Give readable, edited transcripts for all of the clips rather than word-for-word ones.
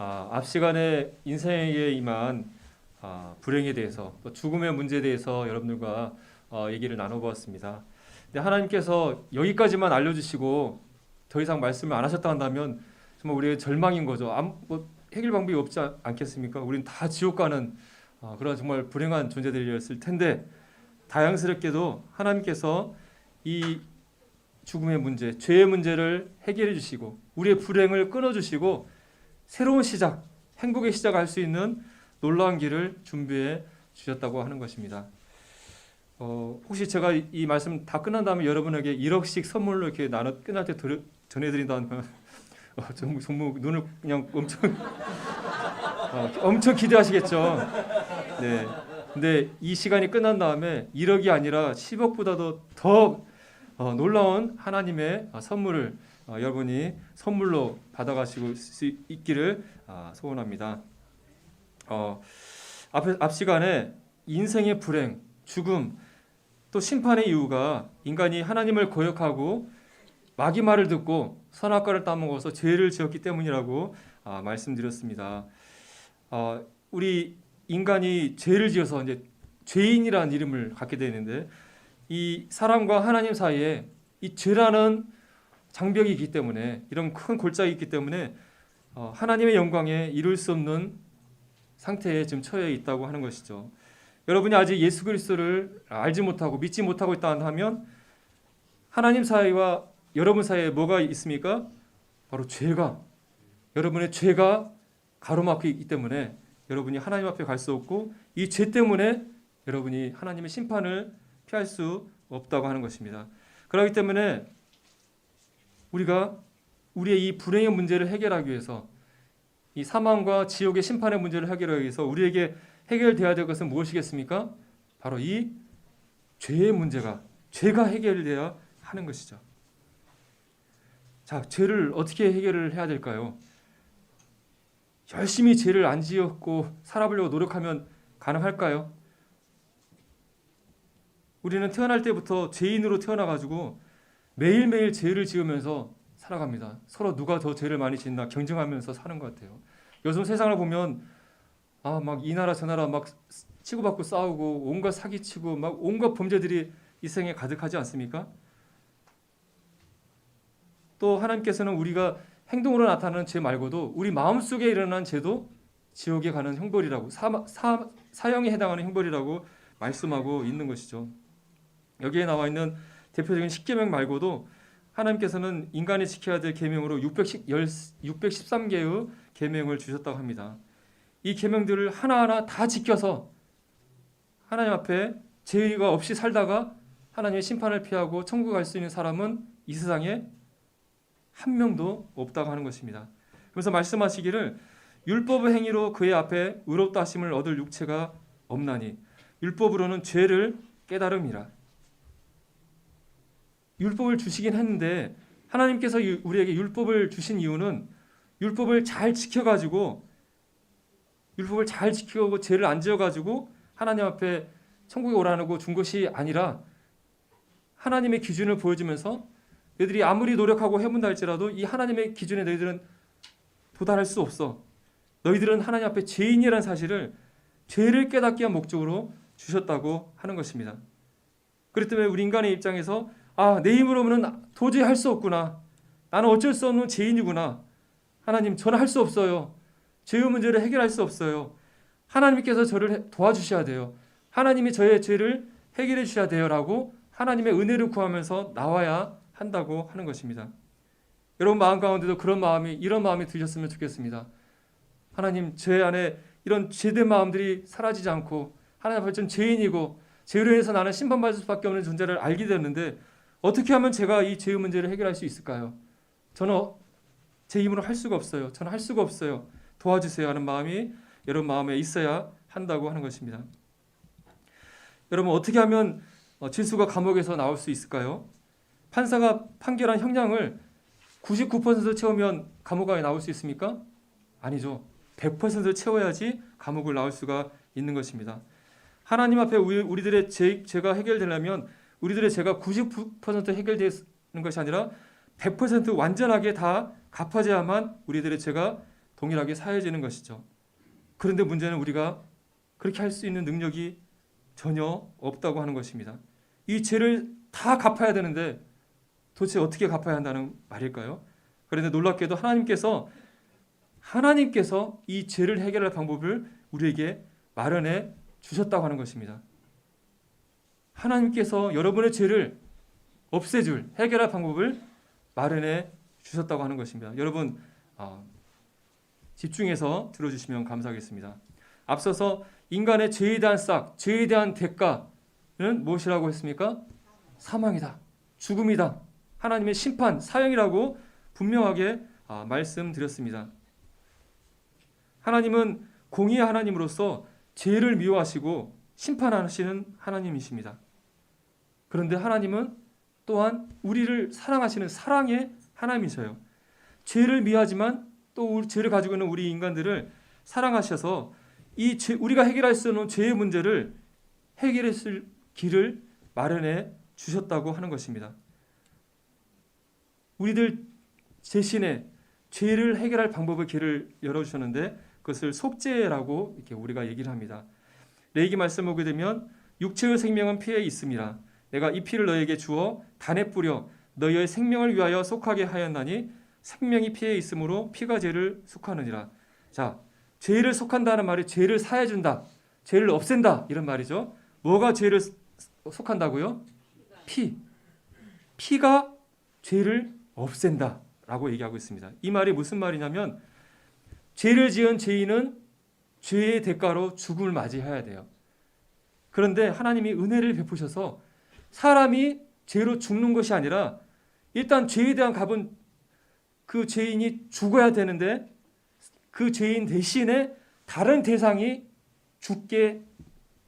앞 시간에 인생에 임한 불행에 대해서 또 죽음의 문제에 대해서 여러분들과 얘기를 나눠보았습니다. 근데 하나님께서 여기까지만 알려주시고 더 이상 말씀을 안 하셨다 한다면 정말 우리의 절망인 거죠. 해결 방법이 없지 않겠습니까? 우리는 다 지옥 가는 그런 정말 불행한 존재들이었을 텐데, 다양스럽게도 하나님께서 이 죽음의 문제, 죄의 문제를 해결해 주시고 우리의 불행을 끊어 주시고 새로운 시작, 행복의 시작할 수 있는 놀라운 길을 준비해 주셨다고 하는 것입니다. 혹시 제가 이 말씀 다 끝난 다음에 여러분에게 1억씩 선물로 이렇게 끝날 때 전해드린다면 정말 눈을 그냥 엄청 기대하시겠죠. 네. 근데 이 시간이 끝난 다음에 1억이 아니라 10억보다도 더 놀라운 하나님의 선물을 여러분이 선물로 받아가시고 수 있기를 소원합니다. 앞 시간에 인생의 불행, 죽음, 또 심판의 이유가 인간이 하나님을 거역하고 마귀 말을 듣고 선악과를 따먹어서 죄를 지었기 때문이라고 말씀드렸습니다. 우리 인간이 죄를 지어서 이제 죄인이라는 이름을 갖게 되는데, 이 사람과 하나님 사이에 이 죄라는 장벽이 있기 때문에, 이런 큰 골짜기 있기 때문에 하나님의 영광에 이룰 수 없는 상태에 지금 처해 있다고 하는 것이죠. 여러분이 아직 예수 그리스도를 알지 못하고 믿지 못하고 있다 하면 하나님 사이와 여러분 사이에 뭐가 있습니까? 바로 여러분의 죄가 가로막혀 있기 때문에 여러분이 하나님 앞에 갈 수 없고, 이 죄 때문에 여러분이 하나님의 심판을 피할 수 없다고 하는 것입니다. 그렇기 때문에 우리가 우리의 이 불행의 문제를 해결하기 위해서, 이 사망과 지옥의 심판의 문제를 해결하기 위해서 우리에게 해결되어야 될 것은 무엇이겠습니까? 바로 이 죄가 해결되어야 하는 것이죠. 자, 죄를 어떻게 해결을 해야 될까요? 열심히 죄를 안 지었고 살아보려고 노력하면 가능할까요? 우리는 태어날 때부터 죄인으로 태어나가지고 매일매일 죄를 지으면서 살아갑니다. 서로 누가 더 죄를 많이 짓나 경쟁하면서 사는 것 같아요. 요즘 세상을 보면 막 이 나라 저 나라 막 치고받고 싸우고 온갖 사기치고 막 온갖 범죄들이 이 세상에 가득하지 않습니까? 또 하나님께서는 우리가 행동으로 나타나는 죄 말고도 우리 마음속에 일어난 죄도 지옥에 가는 형벌이라고, 사형에 해당하는 형벌이라고 말씀하고 있는 것이죠. 여기에 나와 있는 대표적인 10계명 말고도 하나님께서는 인간이 지켜야 될 계명으로 613개의 계명을 주셨다고 합니다. 이 계명들을 하나하나 다 지켜서 하나님 앞에 죄가 없이 살다가 하나님의 심판을 피하고 천국 갈 수 있는 사람은 이 세상에 한 명도 없다고 하는 것입니다. 그래서 말씀하시기를 율법의 행위로 그의 앞에 의롭다 하심을 얻을 육체가 없나니 율법으로는 죄를 깨달음이라. 율법을 주시긴 했는데 하나님께서 우리에게 율법을 주신 이유는 율법을 잘 지켜가지고 죄를 안 지어가지고 하나님 앞에 천국에 오라고 준 것이 아니라, 하나님의 기준을 보여주면서 너희들이 아무리 노력하고 해본다 할지라도 이 하나님의 기준에 너희들은 도달할 수 없어. 너희들은 하나님 앞에 죄인이라는 사실을, 죄를 깨닫기 위한 목적으로 주셨다고 하는 것입니다. 그렇기 때문에 우리 인간의 입장에서 내 힘으로는 도저히 할 수 없구나. 나는 어쩔 수 없는 죄인이구나. 하나님, 저는 할 수 없어요. 죄의 문제를 해결할 수 없어요. 하나님께서 저를 도와주셔야 돼요. 하나님이 저의 죄를 해결해 주셔야 돼요 라고 하나님의 은혜를 구하면서 나와야 한다고 하는 것입니다. 여러분 마음 가운데도 이런 마음이 드셨으면 좋겠습니다. 하나님, 제 안에 이런 죄된 마음들이 사라지지 않고, 하나님 앞에 전 죄인이고 죄로 인해서 나는 심판받을 수밖에 없는 존재를 알게 되었는데 어떻게 하면 제가 이 죄의 문제를 해결할 수 있을까요? 저는 제 힘으로 할 수가 없어요. 저는 할 수가 없어요. 도와주세요 하는 마음이 여러분 마음에 있어야 한다고 하는 것입니다. 여러분, 어떻게 하면 죄수가 감옥에서 나올 수 있을까요? 판사가 판결한 형량을 99% 채우면 감옥에 나올 수 있습니까? 아니죠. 100% 채워야지 감옥을 나올 수가 있는 것입니다. 하나님 앞에 우리들의 죄가 해결되려면 우리들의 죄가 99% 해결되는 것이 아니라 100% 완전하게 다 갚아져야만 우리들의 죄가 동일하게 사해지는 것이죠. 그런데 문제는 우리가 그렇게 할 수 있는 능력이 전혀 없다고 하는 것입니다. 이 죄를 다 갚아야 되는데 도대체 어떻게 갚아야 한다는 말일까요? 그런데 놀랍게도 하나님께서 이 죄를 해결할 방법을 우리에게 마련해 주셨다고 하는 것입니다. 하나님께서 여러분의 죄를 없애줄 해결할 방법을 마련해 주셨다고 하는 것입니다. 여러분 집중해서 들어주시면 감사하겠습니다. 앞서서 인간의 죄에 대한 죄에 대한 대가는 무엇이라고 했습니까? 사망이다, 죽음이다, 하나님의 심판, 사형이라고 분명하게 말씀드렸습니다. 하나님은 공의의 하나님으로서 죄를 미워하시고 심판하시는 하나님이십니다. 그런데 하나님은 또한 우리를 사랑하시는 사랑의 하나님이셔요. 죄를 미워하지만 또 죄를 가지고 있는 우리 인간들을 사랑하셔서 우리가 해결할 수 없는 죄의 문제를 해결했을 길을 마련해 주셨다고 하는 것입니다. 우리들 대신에 죄를 해결할 방법의 길을 열어주셨는데 그것을 속죄라고 이렇게 우리가 얘기를 합니다. 레위기 말씀 보게 되면 육체의 생명은 피에 있습니다. 내가 이 피를 너에게 주어 단에 뿌려 너희의 생명을 위하여 속하게 하였나니 생명이 피에 있으므로 피가 죄를 속하느니라. 자, 죄를 속한다는 말이 죄를 사해준다, 죄를 없앤다 이런 말이죠. 뭐가 죄를 속한다고요? 피가 죄를 없앤다 라고 얘기하고 있습니다. 이 말이 무슨 말이냐면 죄를 지은 죄인은 죄의 대가로 죽음을 맞이해야 돼요. 그런데 하나님이 은혜를 베푸셔서 사람이 죄로 죽는 것이 아니라 일단 죄에 대한 값은 그 죄인이 죽어야 되는데 그 죄인 대신에 다른 대상이 죽게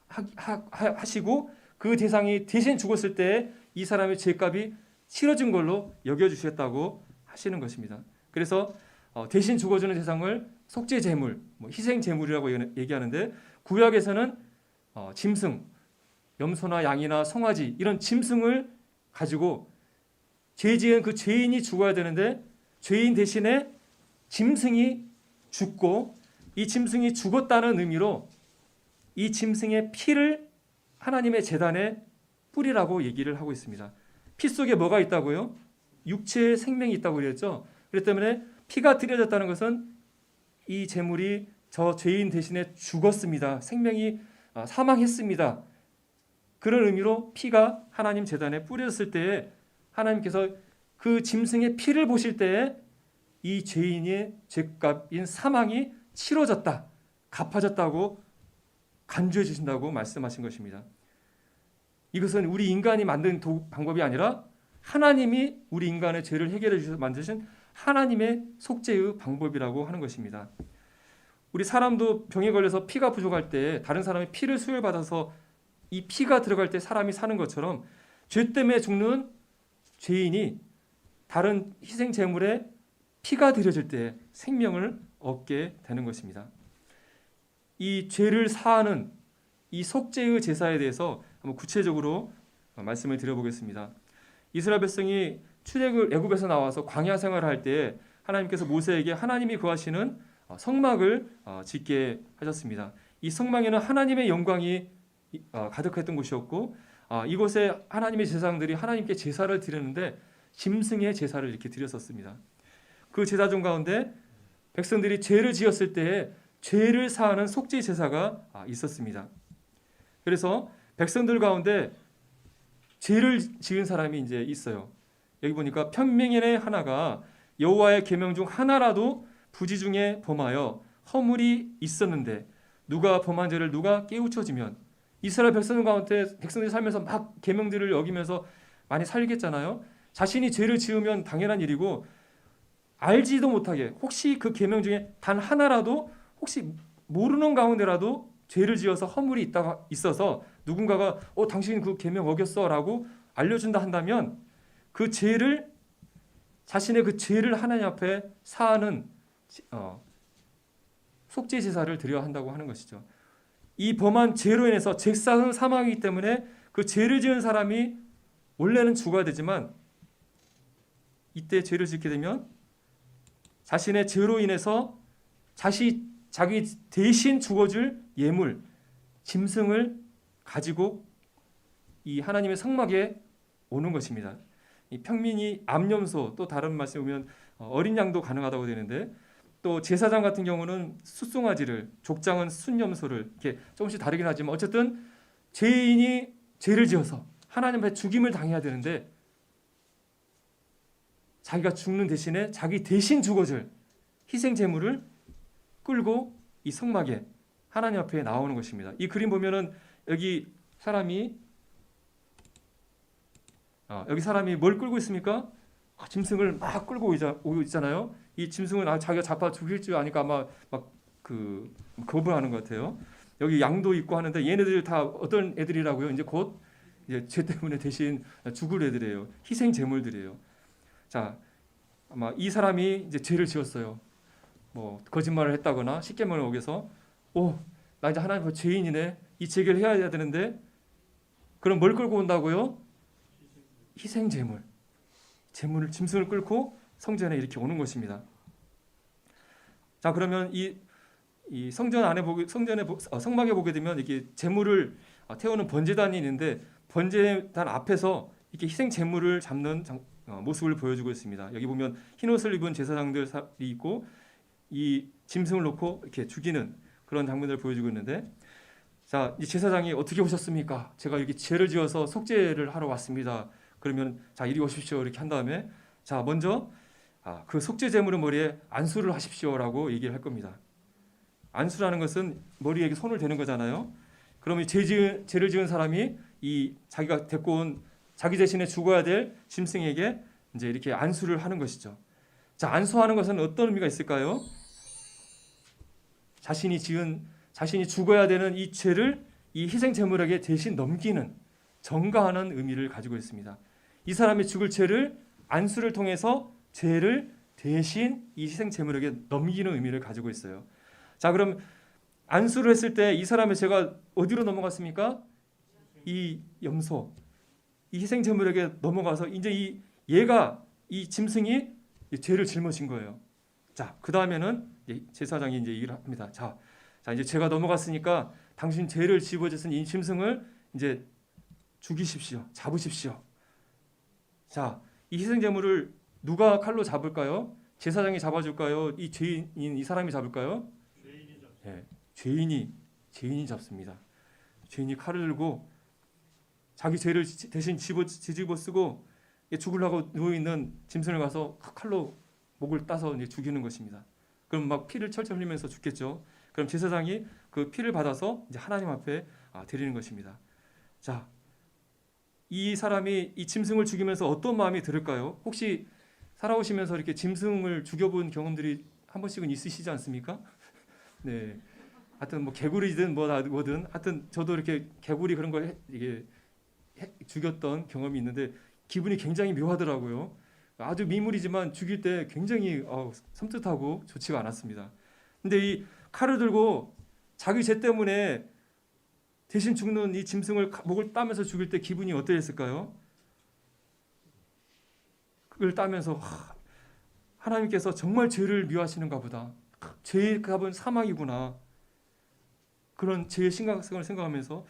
하시고 그 대상이 대신 죽었을 때 이 사람의 죄값이 치러진 걸로 여겨주셨다고 하시는 것입니다. 그래서 대신 죽어주는 대상을 속죄 제물, 희생 제물이라고 얘기하는데 구약에서는 짐승, 염소나 양이나 송아지 이런 짐승을 가지고 죄 지은 그 죄인이 죽어야 되는데 죄인 대신에 짐승이 죽고 이 짐승이 죽었다는 의미로 이 짐승의 피를 하나님의 제단에 뿌리라고 얘기를 하고 있습니다. 피 속에 뭐가 있다고요? 육체의 생명이 있다고 그랬죠. 그렇기 때문에 피가 드려졌다는 것은 이 제물이 저 죄인 대신에 죽었습니다. 생명이 사망했습니다. 그런 의미로 피가 하나님 제단에 뿌려졌을 때에 하나님께서 그 짐승의 피를 보실 때에 이 죄인의 죄값인 사망이 치러졌다, 갚아졌다고 간주해 주신다고 말씀하신 것입니다. 이것은 우리 인간이 만든 방법이 아니라 하나님이 우리 인간의 죄를 해결해 주셔서 만드신 하나님의 속죄의 방법이라고 하는 것입니다. 우리 사람도 병에 걸려서 피가 부족할 때 다른 사람의 피를 수혈받아서 이 피가 들어갈 때 사람이 사는 것처럼 죄 때문에 죽는 죄인이 다른 희생 제물에 피가 들여질 때 생명을 얻게 되는 것입니다. 이 죄를 사하는 이 속죄의 제사에 대해서 한번 구체적으로 말씀을 드려보겠습니다. 이스라엘 백성이 애굽에서 나와서 광야 생활을 할 때 하나님께서 모세에게 하나님이 거하시는 성막을 짓게 하셨습니다. 이 성막에는 하나님의 영광이 가득했던 곳이었고 이곳에 하나님의 제사장들이 하나님께 제사를 드렸는데 짐승의 제사를 이렇게 드렸었습니다. 그 제사종 가운데 백성들이 죄를 지었을 때에 죄를 사하는 속죄 제사가 있었습니다. 그래서 백성들 가운데 죄를 지은 사람이 이제 있어요. 여기 보니까 편명인의 하나가 여호와의 계명 중 하나라도 부지 중에 범하여 허물이 있었는데 누가 범한 죄를 누가 깨우쳐지면 이스라엘 백성들 가운데 백성들이 살면서 막 계명들을 어기면서 많이 살겠잖아요. 자신이 죄를 지으면 당연한 일이고 알지도 못하게 혹시 그 계명 중에 단 하나라도 혹시 모르는 가운데라도 죄를 지어서 허물이 있어서 누군가가 당신 그 계명 어겼어라고 알려준다 한다면 그 죄를 자신의 그 죄를 하나님 앞에 사하는 속죄 제사를 드려야 한다고 하는 것이죠. 이 범한 죄로 인해서 죄사는 사망이기 때문에 그 죄를 지은 사람이 원래는 죽어야 되지만 이때 죄를 짓게 되면 자신의 죄로 인해서 자기 대신 죽어줄 예물, 짐승을 가지고 이 하나님의 성막에 오는 것입니다. 이 평민이 암염소, 또 다른 말씀에 보면 어린 양도 가능하다고 되는데, 또 제사장 같은 경우는 숫송아지를, 족장은 순염소를, 이렇게 조금씩 다르긴 하지만 어쨌든 죄인이 죄를 지어서 하나님 앞에 죽임을 당해야 되는데 자기가 죽는 대신에 자기 대신 죽어줄 희생 제물을 끌고 이 성막에 하나님 앞에 나오는 것입니다. 이 그림 보면은 여기 사람이 뭘 끌고 있습니까? 짐승을 막 끌고 오고 있잖아요. 이 짐승은 자기가 잡아 죽일 줄 아니까 아마 막 거부하는 것 같아요. 여기 양도 있고 하는데 얘네들 다 어떤 애들이라고요? 이제 곧 이제 죄 때문에 대신 죽을 애들이에요. 희생 제물들이에요. 자, 아마 이 사람이 이제 죄를 지었어요. 뭐 거짓말을 했다거나 쉽게 말하면 여기서 나 이제 하나님 앞에 죄인이네. 이 죄를 해야 되는데 그럼 뭘 끌고 온다고요? 희생 제물. 짐승을 끌고 성전에 이렇게 오는 것입니다. 자, 그러면 이 성전 안에 성막에 보게 되면 이렇게 제물을 태우는 번제단이 있는데 번제단 앞에서 이렇게 희생 제물을 잡는 모습을 보여주고 있습니다. 여기 보면 흰 옷을 입은 제사장들이 있고 이 짐승을 놓고 이렇게 죽이는 그런 장면들을 보여주고 있는데, 자, 이 제사장이 어떻게 오셨습니까? 제가 이렇게 죄를 지어서 속죄를 하러 왔습니다. 그러면 자, 이리 오십시오 이렇게 한 다음에 자, 먼저 그 속죄 제물의 머리에 안수를 하십시오라고 얘기를 할 겁니다. 안수라는 것은 머리에 손을 대는 거잖아요. 그러면 죄를 지은 사람이 이 자기가 데리고 온 자기 대신에 죽어야 될 짐승에게 이제 이렇게 안수를 하는 것이죠. 자, 안수하는 것은 어떤 의미가 있을까요? 자신이 죽어야 되는 이 죄를 이 희생 제물에게 대신 넘기는, 전가하는 의미를 가지고 있습니다. 이 사람이 죽을 죄를 안수를 통해서 죄를 대신 이 희생 제물에게 넘기는 의미를 가지고 있어요. 자, 그럼 안수를 했을 때 이 사람의 죄가 어디로 넘어갔습니까? 이 염소, 이 희생 제물에게 넘어가서 이제 이 짐승이 죄를 짊어진 거예요. 자, 그 다음에는 제사장이 이제 얘기를 합니다. 자, 이제 죄가 넘어갔으니까 당신 죄를 짊어졌은 이 짐승을 이제 죽이십시오. 잡으십시오. 자, 이 희생 제물을 누가 칼로 잡을까요? 제사장이 잡아줄까요? 이 죄인인 이 사람이 잡을까요? 죄인이 잡습니다. 죄인이 칼을 들고 자기 죄를 대신 뒤집어 쓰고 죽으려고 누워 있는 짐승을 가서 칼로 목을 따서 이제 죽이는 것입니다. 그럼 막 피를 철철 흘리면서 죽겠죠. 그럼 제사장이 그 피를 받아서 이제 하나님 앞에 드리는 것입니다. 자, 이 사람이 이 짐승을 죽이면서 어떤 마음이 들을까요? 혹시 살아오시면서 이렇게 짐승을 죽여본 경험들이 한 번씩은 있으시지 않습니까? 네. 하여튼 뭐 개구리든 뭐든 하여튼 저도 이렇게 개구리 그런 걸 죽였던 경험이 있는데 기분이 굉장히 묘하더라고요. 아주 미물이지만 죽일 때 굉장히 섬뜩하고 좋지가 않았습니다. 근데 이 칼을 들고 자기 죄 때문에 대신 죽는 이 짐승을 목을 따면서 죽일 때 기분이 어떠했을까요? 그걸 따면서 하나님께서 정말 죄를 미워하시는가 보다. 죄의 값은 사망이구나. 그런 죄의 심각성을 생각하면서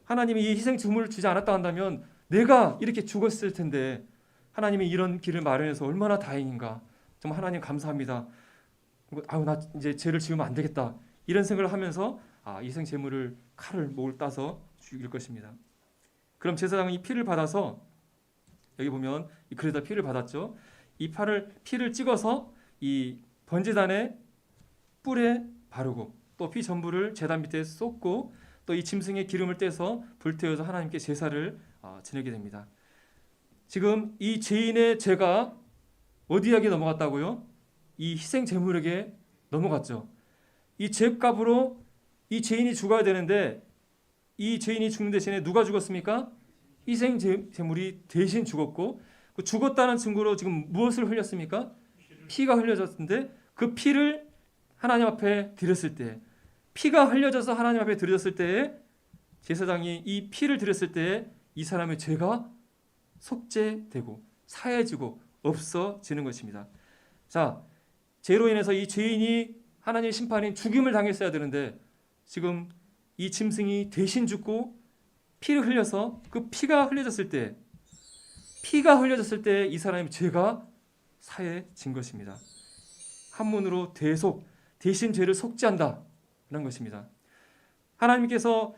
하나님이 이 희생 제물을 주지 않았다 한다면 내가 이렇게 죽었을 텐데 하나님이 이런 길을 마련해서 얼마나 다행인가. 정말 하나님 감사합니다. 나 이제 죄를 지으면 안 되겠다. 이런 생각을 하면서 희생 제물을 칼을 목을 따서 죽일 것입니다. 그럼 제사장은 이 피를 받아서 여기 보면 그래다 피를 받았죠. 이 피를 찍어서 이 번제단의 뿔에 바르고 또 피 전부를 제단 밑에 쏟고 또 이 짐승의 기름을 떼서 불태워서 하나님께 제사를 지내게 됩니다. 지금 이 죄인의 죄가 어디에게 넘어갔다고요? 이 희생 제물에게 넘어갔죠. 이 죄값으로 이 죄인이 죽어야 되는데 이 죄인이 죽는 대신에 누가 죽었습니까? 희생 제물이 대신 죽었고 그 죽었다는 증거로 지금 무엇을 흘렸습니까? 피가 흘려졌는데 그 피를 하나님 앞에 드렸을 때, 피가 흘려져서 하나님 앞에 드렸을 때에 제사장이 이 피를 드렸을 때에 이 사람의 죄가 속죄되고 사해지고 없어지는 것입니다. 자, 죄로 인해서 이 죄인이 하나님의 심판인 죽임을 당했어야 되는데 지금 이 짐승이 대신 죽고 피를 흘려서 그 피가 흘려졌을 때 이 사람의 죄가 사해진 것입니다. 한문으로 대신 죄를 속죄한다 라는 것입니다. 하나님께서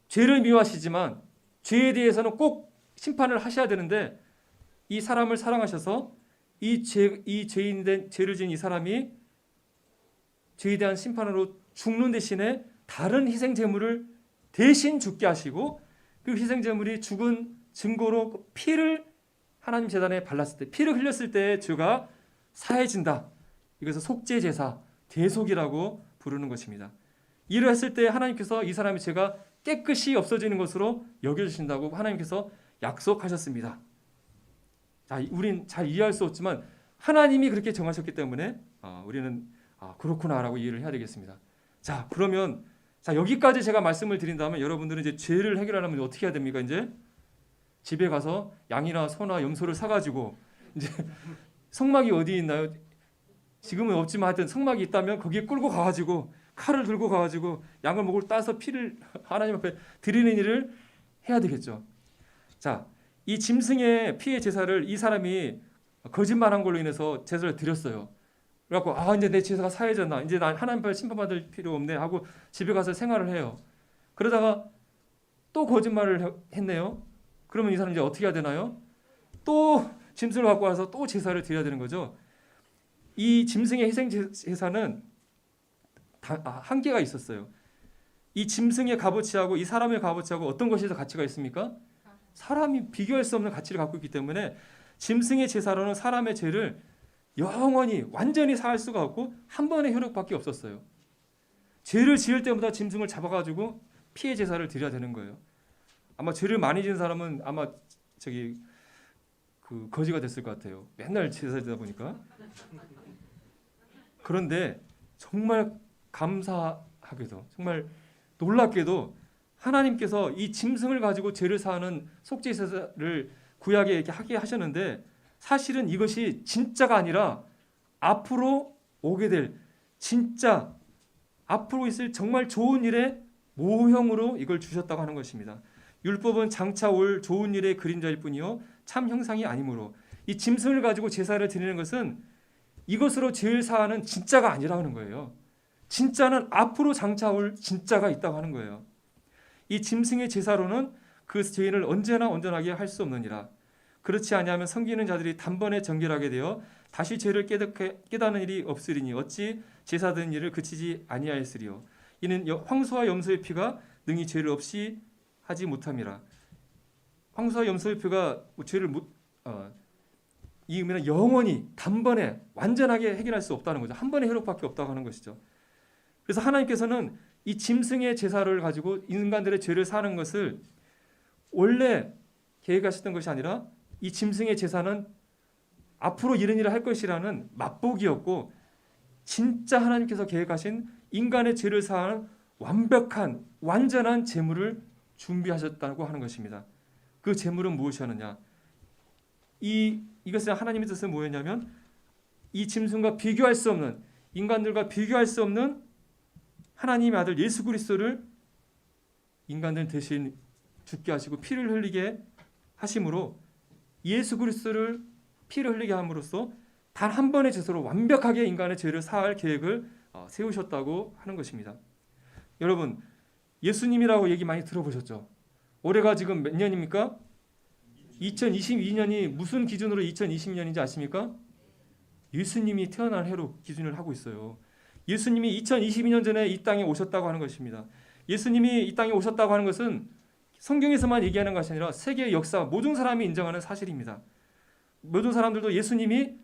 죄를 미워하시지만 죄에 대해서는 꼭 심판을 하셔야 되는데 이 사람을 사랑하셔서 이 죄인된 죄를 지은 이 사람이 죄에 대한 심판으로 죽는 대신에 다른 희생 제물을 대신 죽게 하시고 그 희생 제물이 죽은 증거로 그 피를 하나님 제단에 발랐을 때 피를 흘렸을 때의 죄가 사해진다. 이것을 속죄 제사, 대속이라고 부르는 것입니다. 이를 했을 때 하나님께서 이 사람의 죄가 깨끗이 없어지는 것으로 여겨주신다고 하나님께서 약속하셨습니다. 자, 우린 잘 이해할 수 없지만 하나님이 그렇게 정하셨기 때문에 우리는 그렇구나라고 이해를 해야 되겠습니다. 자, 그러면 여기까지 제가 말씀을 드린다면 여러분들은 이제 죄를 해결하려면 어떻게 해야 됩니까? 이제 집에 가서 양이나 소나 염소를 사가지고 이제 성막이 어디 있나요? 지금은 없지만 하여튼 성막이 있다면 거기에 끌고 가가지고 칼을 들고 가가지고 양을 목을 따서 피를 하나님 앞에 드리는 일을 해야 되겠죠. 자, 이 짐승의 피의 제사를 이 사람이 거짓말한 걸로 인해서 제사를 드렸어요. 그래갖고 이제 내 제사가 사해졌나, 이제 난 하나님 앞에 심판받을 필요 없네 하고 집에 가서 생활을 해요. 그러다가 또 거짓말을 했네요. 그러면 이 사람 이제 어떻게 해야 되나요? 또 짐승을 갖고 와서 또 제사를 드려야 되는 거죠. 이 짐승의 희생 제사는 한계가 있었어요. 이 짐승의 값어치하고 이 사람의 값어치하고 어떤 것이 더 가치가 있습니까? 사람이 비교할 수 없는 가치를 갖고 있기 때문에 짐승의 제사로는 사람의 죄를 영원히 완전히 사할 수가 없고 한 번의 효력밖에 없었어요. 죄를 지을 때마다 짐승을 잡아가지고 피해 제사를 드려야 되는 거예요. 아마 죄를 많이 지은 사람은 아마 거지가 됐을 것 같아요. 맨날 제사지다 보니까. 그런데 정말 감사하게도 정말 놀랍게도 하나님께서 이 짐승을 가지고 죄를 사하는 속죄 제사를 구약에 이렇게 하게 하셨는데 사실은 이것이 진짜가 아니라 앞으로 오게 될 진짜 앞으로 있을 정말 좋은 일의 모형으로 이걸 주셨다고 하는 것입니다. 율법은 장차 올 좋은 일의 그림자일 뿐이요 참 형상이 아니므로 이 짐승을 가지고 제사를 드리는 것은 이것으로 죄를 사하는 진짜가 아니라는 거예요. 진짜는 앞으로 장차 올 진짜가 있다고 하는 거예요. 이 짐승의 제사로는 그 죄인을 언제나 온전하게 할 수 없느니라. 그렇지 아니하면 섬기는 자들이 단번에 정결하게 되어 다시 죄를 깨닫는 일이 없으리니 어찌 제사 드는 일을 그치지 아니하였으리요. 이는 황소와 염소의 피가 능히 죄를 없이 하지 못함이라. 황소와 염소의 피가 죄를 이 의미는 영원히 단번에 완전하게 해결할 수 없다는 거죠. 한 번의 효력밖에 없다고 하는 것이죠. 그래서 하나님께서는 이 짐승의 제사를 가지고 인간들의 죄를 사는 것을 원래 계획하셨던 것이 아니라 이 짐승의 제사는 앞으로 이런 일을 할 것이라는 맛보기였고 진짜 하나님께서 계획하신 인간의 죄를 사하는 완벽한 완전한 제물을 준비하셨다고 하는 것입니다. 그 제물은 무엇이었느냐? 이것은 하나님의 뜻은 뭐였냐면 이 짐승과 비교할 수 없는 인간들과 비교할 수 없는 하나님의 아들 예수 그리스도를 인간들 대신 죽게 하시고 피를 흘리게 하심으로 예수 그리스도를 피를 흘리게 함으로써 단 한 번의 제사로 완벽하게 인간의 죄를 사할 계획을 세우셨다고 하는 것입니다. 여러분 예수님이라고 얘기 많이 들어보셨죠? 올해가 지금 몇 년입니까? 2022년이 무슨 기준으로 2020년인지 아십니까? 예수님이 태어난 해로 기준을 하고 있어요. 예수님이 2022년 전에 이 땅에 오셨다고 하는 것입니다. 예수님이 이 땅에 오셨다고 하는 것은 성경에서만 얘기하는 것이 아니라 세계의 역사 모든 사람이 인정하는 사실입니다. 모든 사람들도 예수님이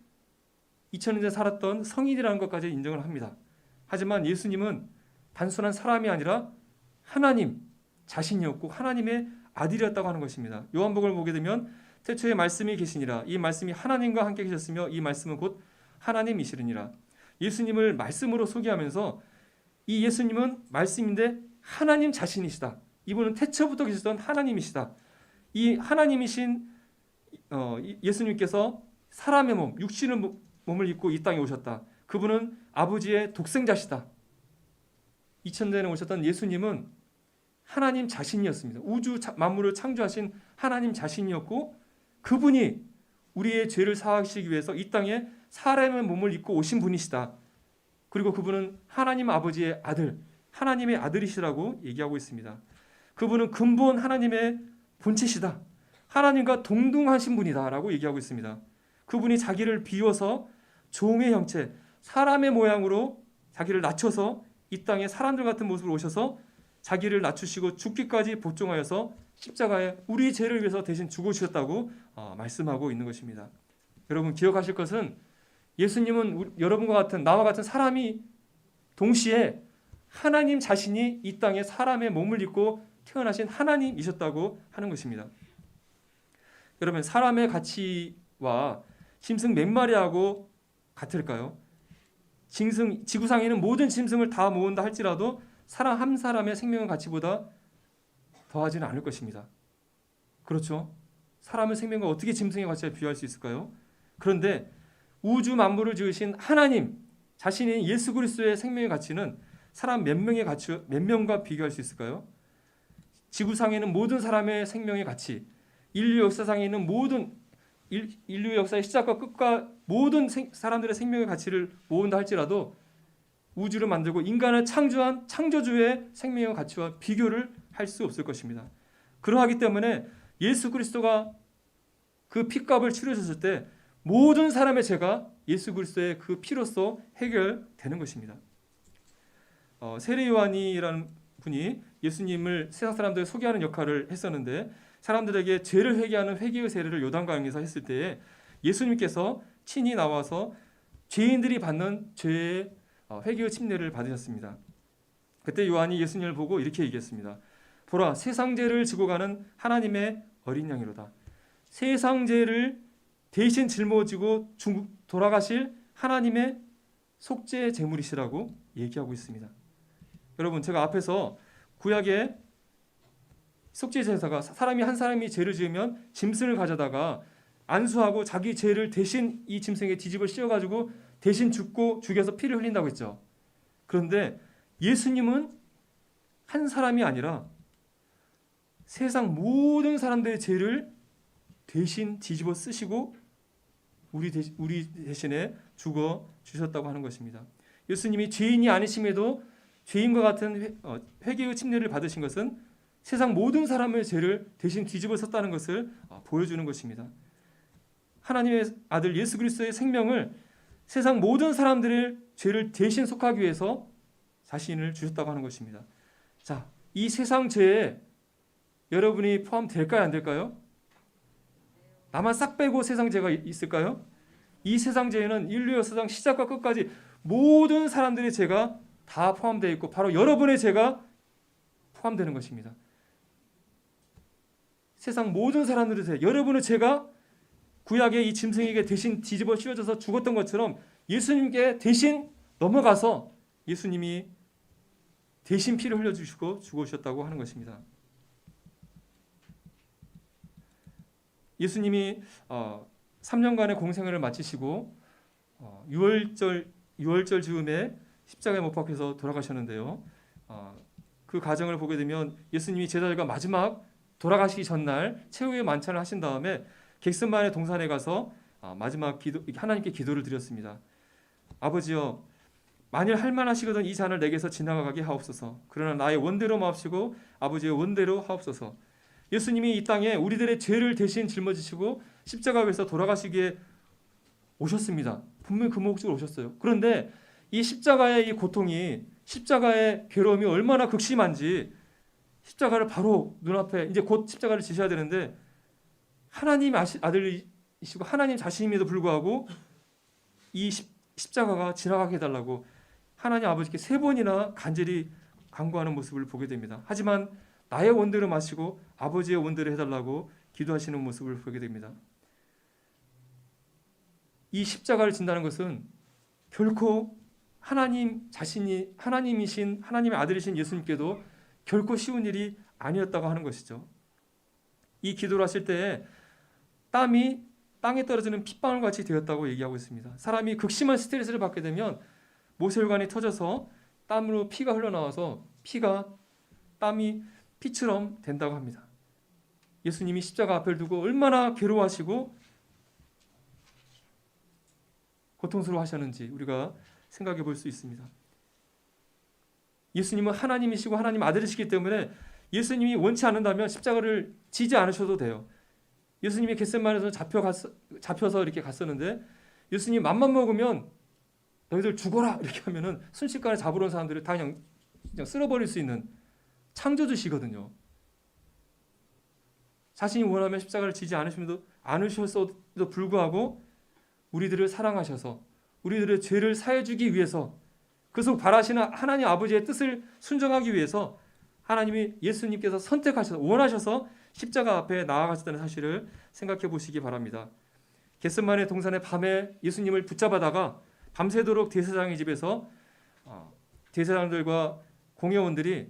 2000년 전에 살았던 성인이라는 것까지 인정을 합니다. 하지만 예수님은 단순한 사람이 아니라 하나님 자신이었고 하나님의 아들이었다고 하는 것입니다. 요한복음을 보게 되면 태초에 말씀이 계시니라. 이 말씀이 하나님과 함께 계셨으며 이 말씀은 곧 하나님이시르니라. 예수님을 말씀으로 소개하면서 이 예수님은 말씀인데 하나님 자신이시다. 이분은 태초부터 계셨던 하나님이시다. 이 하나님이신 예수님께서 사람의 몸, 육신의 몸을 입고 이 땅에 오셨다. 그분은 아버지의 독생자시다. 2000년에 오셨던 예수님은 하나님 자신이었습니다. 우주 만물을 창조하신 하나님 자신이었고, 그분이 우리의 죄를 사하시기 위해서 이 땅에 사람의 몸을 입고 오신 분이시다. 그리고 그분은 하나님 아버지의 아들, 하나님의 아들이시라고 얘기하고 있습니다. 그분은 근본 하나님의 본체시다. 하나님과 동등하신 분이다라고 얘기하고 있습니다. 그분이 자기를 비워서 종의 형체, 사람의 모양으로 자기를 낮춰서 이 땅에 사람들 같은 모습으로 오셔서 자기를 낮추시고 죽기까지 복종하여서 십자가에 우리 죄를 위해서 대신 죽으셨다고 말씀하고 있는 것입니다. 여러분 기억하실 것은 예수님은 여러분과 같은 나와 같은 사람이 동시에 하나님 자신이 이 땅에 사람의 몸을 입고 태어나신 하나님이셨다고 하는 것입니다. 여러분 사람의 가치와 짐승 몇 마리하고 같을까요? 지구상에는 모든 짐승을 다 모은다 할지라도 사람 한 사람의 생명의 가치보다 더하지는 않을 것입니다. 그렇죠? 사람의 생명과 어떻게 짐승의 가치에 비교할 수 있을까요? 그런데 우주 만물을 지으신 하나님 자신인 예수 그리스도의 생명의 가치는 사람 몇 명과 비교할 수 있을까요? 지구상에는 모든 사람의 생명의 가치, 인류 역사상에 있는 모든 인류 역사의 시작과 끝과 모든 사람들의 생명의 가치를 모은다 할지라도 우주를 만들고 인간을 창조한 창조주의 생명의 가치와 비교를 할 수 없을 것입니다. 그러하기 때문에 예수 그리스도가 그 피값을 치르셨을 때 모든 사람의 죄가 예수 그리스도의 그 피로써 해결되는 것입니다. 세례 요한이라는 분이 예수님을 세상 사람들에 소개하는 역할을 했었는데 사람들에게 죄를 회개하는 회개의 세례를 요단강에서 했을 때에 예수님께서 친히 나와서 죄인들이 받는 죄의 회개의 침례를 받으셨습니다. 그때 요한이 예수님을 보고 이렇게 얘기했습니다. 보라, 세상 죄를 지고 가는 하나님의 어린 양이로다. 세상 죄를 대신 짊어지고 돌아가실 하나님의 속죄 제물이시라고 얘기하고 있습니다. 여러분 제가 앞에서 구약의 속죄 제사가 사람이 한 사람이 죄를 지으면 짐승을 가져다가 안수하고 자기 죄를 대신 이 짐승에 뒤집어 씌워가지고 대신 죽여서 피를 흘린다고 했죠. 그런데 예수님은 한 사람이 아니라 세상 모든 사람들의 죄를 대신 뒤집어 쓰시고 우리 대신에 죽어 주셨다고 하는 것입니다. 예수님이 죄인이 아니심에도 죄인과 같은 회개의 침례를 받으신 것은 세상 모든 사람의 죄를 대신 뒤집어 썼다는 것을 보여주는 것입니다. 하나님의 아들 예수 그리스도의 생명을 세상 모든 사람들의 죄를 대신 속하기 위해서 자신을 주셨다고 하는 것입니다. 자, 이 세상 죄에 여러분이 포함될까요? 안 될까요? 나만 싹 빼고 세상 죄가 있을까요? 이 세상 죄에는 인류 역사상 시작과 끝까지 모든 사람들의 죄가 다 포함되어 있고 바로 여러분의 죄가 포함되는 것입니다. 세상 모든 사람들의 죄, 여러분의 죄가 구약의 이 짐승에게 대신 뒤집어 씌워져서 죽었던 것처럼 예수님께 대신 넘어가서 예수님이 대신 피를 흘려주시고 죽으셨다고 하는 것입니다. 예수님이 3년간의 공생애를 마치시고 6월절 즈음에 십자가에 못 박혀서 돌아가셨는데요. 그 과정을 보게 되면 예수님이 제자들과 마지막 돌아가시기 전날 최후의 만찬을 하신 다음에 겟세마네 동산에 가서 마지막 하나님께 기도를 드렸습니다. 아버지여, 만일 할만하시거든 이 잔을 내게서 지나가게 하옵소서. 그러나 나의 원대로 마옵시고 아버지의 원대로 하옵소서. 예수님이 이 땅에 우리들의 죄를 대신 짊어지시고 십자가에서 돌아가시기에 오셨습니다. 분명히 그 목적으로 오셨어요. 그런데 이 십자가의 이 고통이, 십자가의 괴로움이 얼마나 극심한지 십자가를 바로 눈앞에 이제 곧 십자가를 지셔야 되는데 하나님 아들이시고 하나님 자신임에도 불구하고 이 십자가가 지나가게 해달라고 하나님 아버지께 3번이나 간절히 간구하는 모습을 보게 됩니다. 하지만 나의 원대로 마시고 아버지의 원대로 해달라고 기도하시는 모습을 보게 됩니다. 이 십자가를 진다는 것은 결코 하나님 자신이 하나님이신 하나님의 아들이신 예수님께도 결코 쉬운 일이 아니었다고 하는 것이죠. 이 기도를 하실 때에 땀이 땅에 떨어지는 핏방울 같이 되었다고 얘기하고 있습니다. 사람이 극심한 스트레스를 받게 되면 모세혈관이 터져서 땀으로 피가 흘러나와서 땀이 피처럼 된다고 합니다. 예수님이 십자가 앞을 두고 얼마나 괴로워하시고 고통스러워하셨는지 우리가 생각해 볼 수 있습니다. 예수님은 하나님이시고 하나님 아들이시기 때문에 예수님이 원치 않는다면 십자가를 지지 않으셔도 돼요. 예수님이 겟세마네에서 잡혀서 이렇게 갔었는데 예수님 맘만 먹으면 너희들 죽어라 이렇게 하면은 순식간에 잡으러 온 사람들을 다 그냥 쓸어버릴 수 있는 창조주시거든요. 자신이 원하면 십자가를 지지 않으셨어도 불구하고 우리들을 사랑하셔서 우리들의 죄를 사해주기 위해서 그래서 바라시는 하나님 아버지의 뜻을 순종하기 위해서 하나님이 예수님께서 선택하셔서 원하셔서 십자가 앞에 나아가셨다는 사실을 생각해 보시기 바랍니다. 겟세마네 동산의 밤에 예수님을 붙잡아다가 밤새도록 대제사장의 집에서 대제사장들과 공회원들이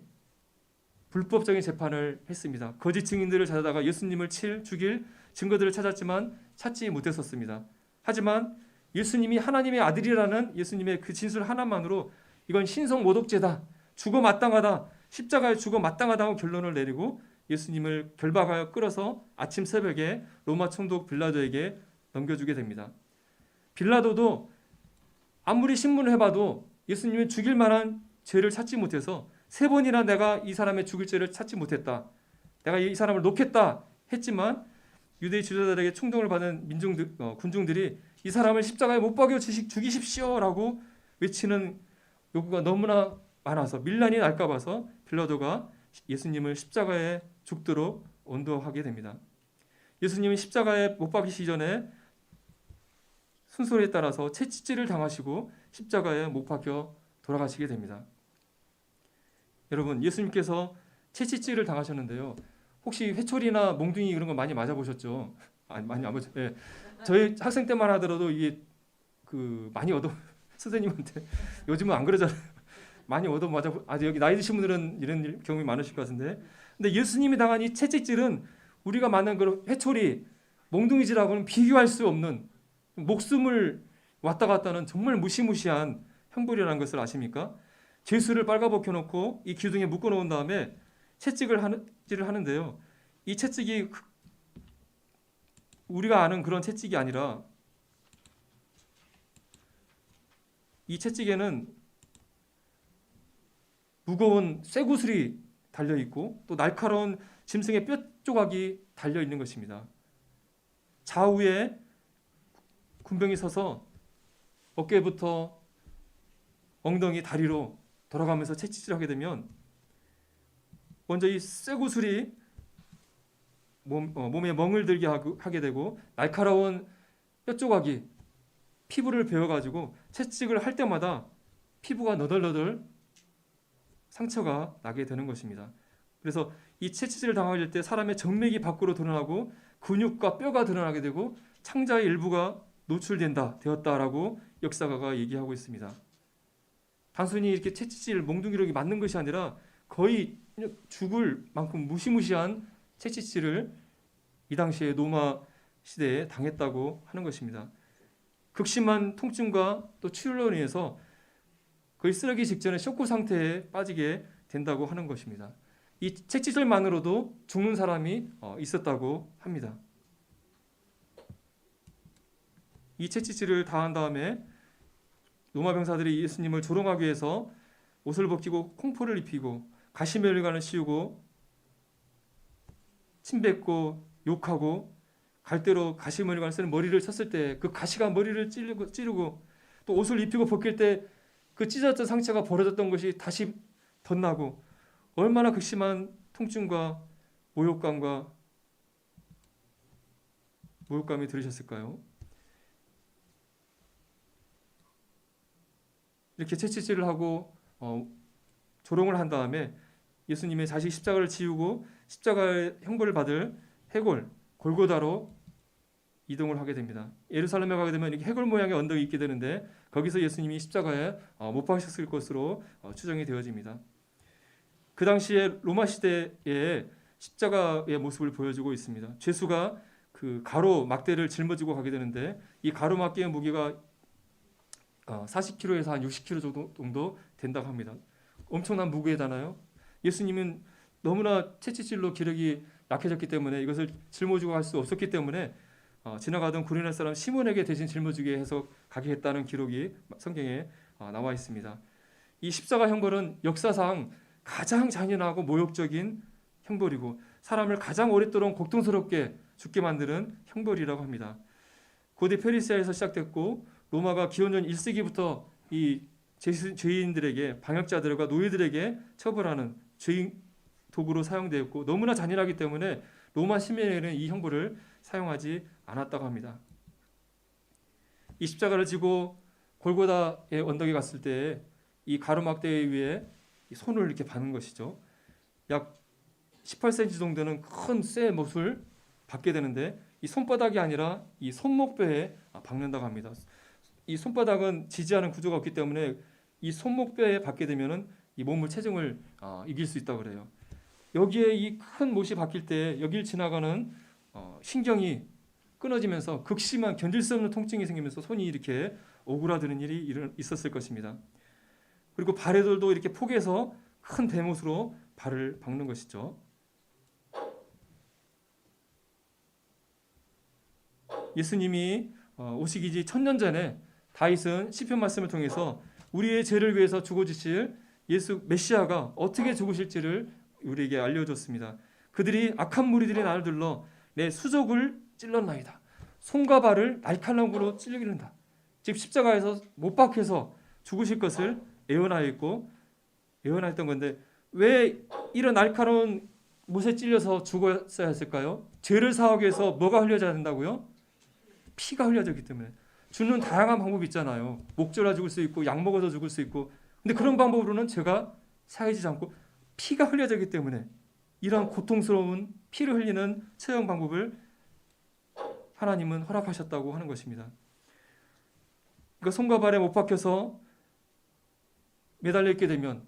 불법적인 재판을 했습니다. 거짓 증인들을 찾아다가 예수님을 죽일 증거들을 찾았지만 찾지 못했었습니다. 하지만 예수님이 하나님의 아들이라는 예수님의 그 진술 하나만으로 이건 신성 모독죄다, 죽어 마땅하다, 십자가에 죽어 마땅하다고 결론을 내리고 예수님을 결박하여 끌어서 아침 새벽에 로마 총독 빌라도에게 넘겨주게 됩니다. 빌라도도 아무리 신문을 해봐도 예수님을 죽일 만한 죄를 찾지 못해서 3번이나 내가 이 사람의 죽일 죄를 찾지 못했다, 내가 이 사람을 놓겠다 했지만 유대 지도자들에게 충동을 받은 군중들이 이 사람을 십자가에 못 박여 죽이십시오라고 외치는 요구가 너무나 많아서 밀란이 날까 봐서 빌라도가 예수님을 십자가에 죽도록 언도하게 됩니다. 예수님은 십자가에 못 박히시기 전에 순서에 따라서 채찍질을 당하시고 십자가에 못 박혀 돌아가시게 됩니다. 여러분, 예수님께서 채찍질을 당하셨는데요. 혹시 회초리나 몽둥이 그런 거 많이 맞아보셨죠? 많이 안 보죠. 예. 저희 학생 때만 하더라도 이게 많이 선생님한테 요즘은 안 그러잖아요. 많이 맞아. 아직 여기 나이 드신 분들은 이런 경험이 많으실 것 같은데. 근데 예수님이 당한 이 채찍질은 우리가 만난 그 회초리, 몽둥이질하고는 비교할 수 없는 목숨을 왔다 갔다 하는 정말 무시무시한 형벌이라는 것을 아십니까? 죄수를 빨가벗겨 놓고 이 기둥에 묶어 놓은 다음에 채찍질을 하는데요. 이 채찍이 우리가 아는 그런 채찍이 아니라 이 채찍에는 무거운 쇠구슬이 달려 있고 또 날카로운 짐승의 뼈 조각이 달려 있는 것입니다. 좌우에 군병이 서서 어깨부터 엉덩이, 다리로 돌아가면서 채찍질하게 되면 먼저 이 쇠구슬이 몸에 멍을 들게 하게 되고 날카로운 뼈 조각이 피부를 베어가지고 채찍을 할 때마다 피부가 너덜너덜 상처가 나게 되는 것입니다. 그래서 이 채찍질을 당할 때 사람의 정맥이 밖으로 드러나고 근육과 뼈가 드러나게 되고 창자의 일부가 되었다라고 역사가가 얘기하고 있습니다. 단순히 이렇게 채찍질, 몽둥이로 맞는 것이 아니라 거의 죽을 만큼 무시무시한 채찍질을 이 당시에 로마 시대에 당했다고 하는 것입니다. 극심한 통증과 또 출혈로 인해서 거의 쓰러기 직전에 쇼크 상태에 빠지게 된다고 하는 것입니다. 이 채찍질만으로도 죽는 사람이 있었다고 합니다. 이 채찍질을 당한 다음에 로마 병사들이 예수님을 조롱하기 위해서 옷을 벗기고 콩포를 입히고 가시면류관을 씌우고 침뱉고 욕하고 갈대로 가시면류관을 쓰는 머리를 쳤을 때 그 가시가 머리를 찌르고 또 옷을 입히고 벗길 때 그 찢어졌던 상처가 벌어졌던 것이 다시 덧나고 얼마나 극심한 통증과 모욕감이 들으셨을까요? 이렇게 채찍질을 하고 조롱을 한 다음에 예수님의 자식 십자가를 지우고 십자가의 형벌을 받을 해골 골고다로 이동을 하게 됩니다. 예루살렘에 가게 되면 이렇게 해골 모양의 언덕이 있게 되는데 거기서 예수님이 십자가에 못 박히셨을 것으로 추정이 되어집니다. 그 당시에 로마 시대에 십자가의 모습을 보여주고 있습니다. 죄수가 그 가로 막대를 짊어지고 가게 되는데 이 가로 막대의 무게가 40kg에서 한 60kg 정도 된다고 합니다. 엄청난 무게잖아요. 예수님은 너무나 채찍질로 기력이 약해졌기 때문에 이것을 짊어지고 갈 수 없었기 때문에 지나가던 구레네 사람 시몬에게 대신 짊어지게 해서 가게 했다는 기록이 성경에 나와 있습니다. 이 십자가 형벌은 역사상 가장 잔인하고 모욕적인 형벌이고 사람을 가장 오랫동안 고통스럽게 죽게 만드는 형벌이라고 합니다. 고대 페르시아에서 시작됐고 로마가 기원전 1세기부터 이 죄인들에게 방역자들과 노예들에게 처벌하는 죄인 도구로 사용되었고 너무나 잔인하기 때문에 로마 시민에게는 이 형벌을 사용하지 않았다고 합니다. 이 십자가를 지고 골고다의 언덕에 갔을 때 이 가로막대 위에 손을 이렇게 바는 것이죠. 약 18cm 정도는 큰 쇠 못을 박게 되는데 이 손바닥이 아니라 이 손목뼈에 박는다고 합니다. 이 손바닥은 지지하는 구조가 없기 때문에 이 손목뼈에 박게 되면은 이 몸을 체중을 이길 수 있다고 그래요. 여기에 이 큰 못이 박힐 때 여길 지나가는 신경이 끊어지면서 극심한 견딜 수 없는 통증이 생기면서 손이 이렇게 오그라드는 일이 있었을 것입니다. 그리고 발에들도 이렇게 포개서 큰 대못으로 발을 박는 것이죠. 예수님이 오시기 1000년 전에 다윗은 시편 말씀을 통해서 우리의 죄를 위해서 죽어주실 예수 메시아가 어떻게 죽으실지를 우리에게 알려줬습니다. 그들이 악한 무리들이 나를 들러 내 수족을 찔렀나이다. 손과 발을 날카로운 찔르기는다. 즉 십자가에서 못 박혀서 죽으실 것을 예언하였던 건데 왜 이런 날카로운 못에 찔려서 죽었어야 했을까요? 죄를 사하기 위해서 뭐가 흘려져야 된다고요? 피가 흘려졌기 때문에. 죽는 다양한 방법이 있잖아요. 목 졸라 죽을 수 있고 약 먹어서 죽을 수 있고 근데 그런 방법으로는 죄가 사해지지 않고 피가 흘려지기 때문에 이러한 고통스러운 피를 흘리는 처형 방법을 하나님은 허락하셨다고 하는 것입니다. 그러니까 손과 발에 못 박혀서 매달려 있게 되면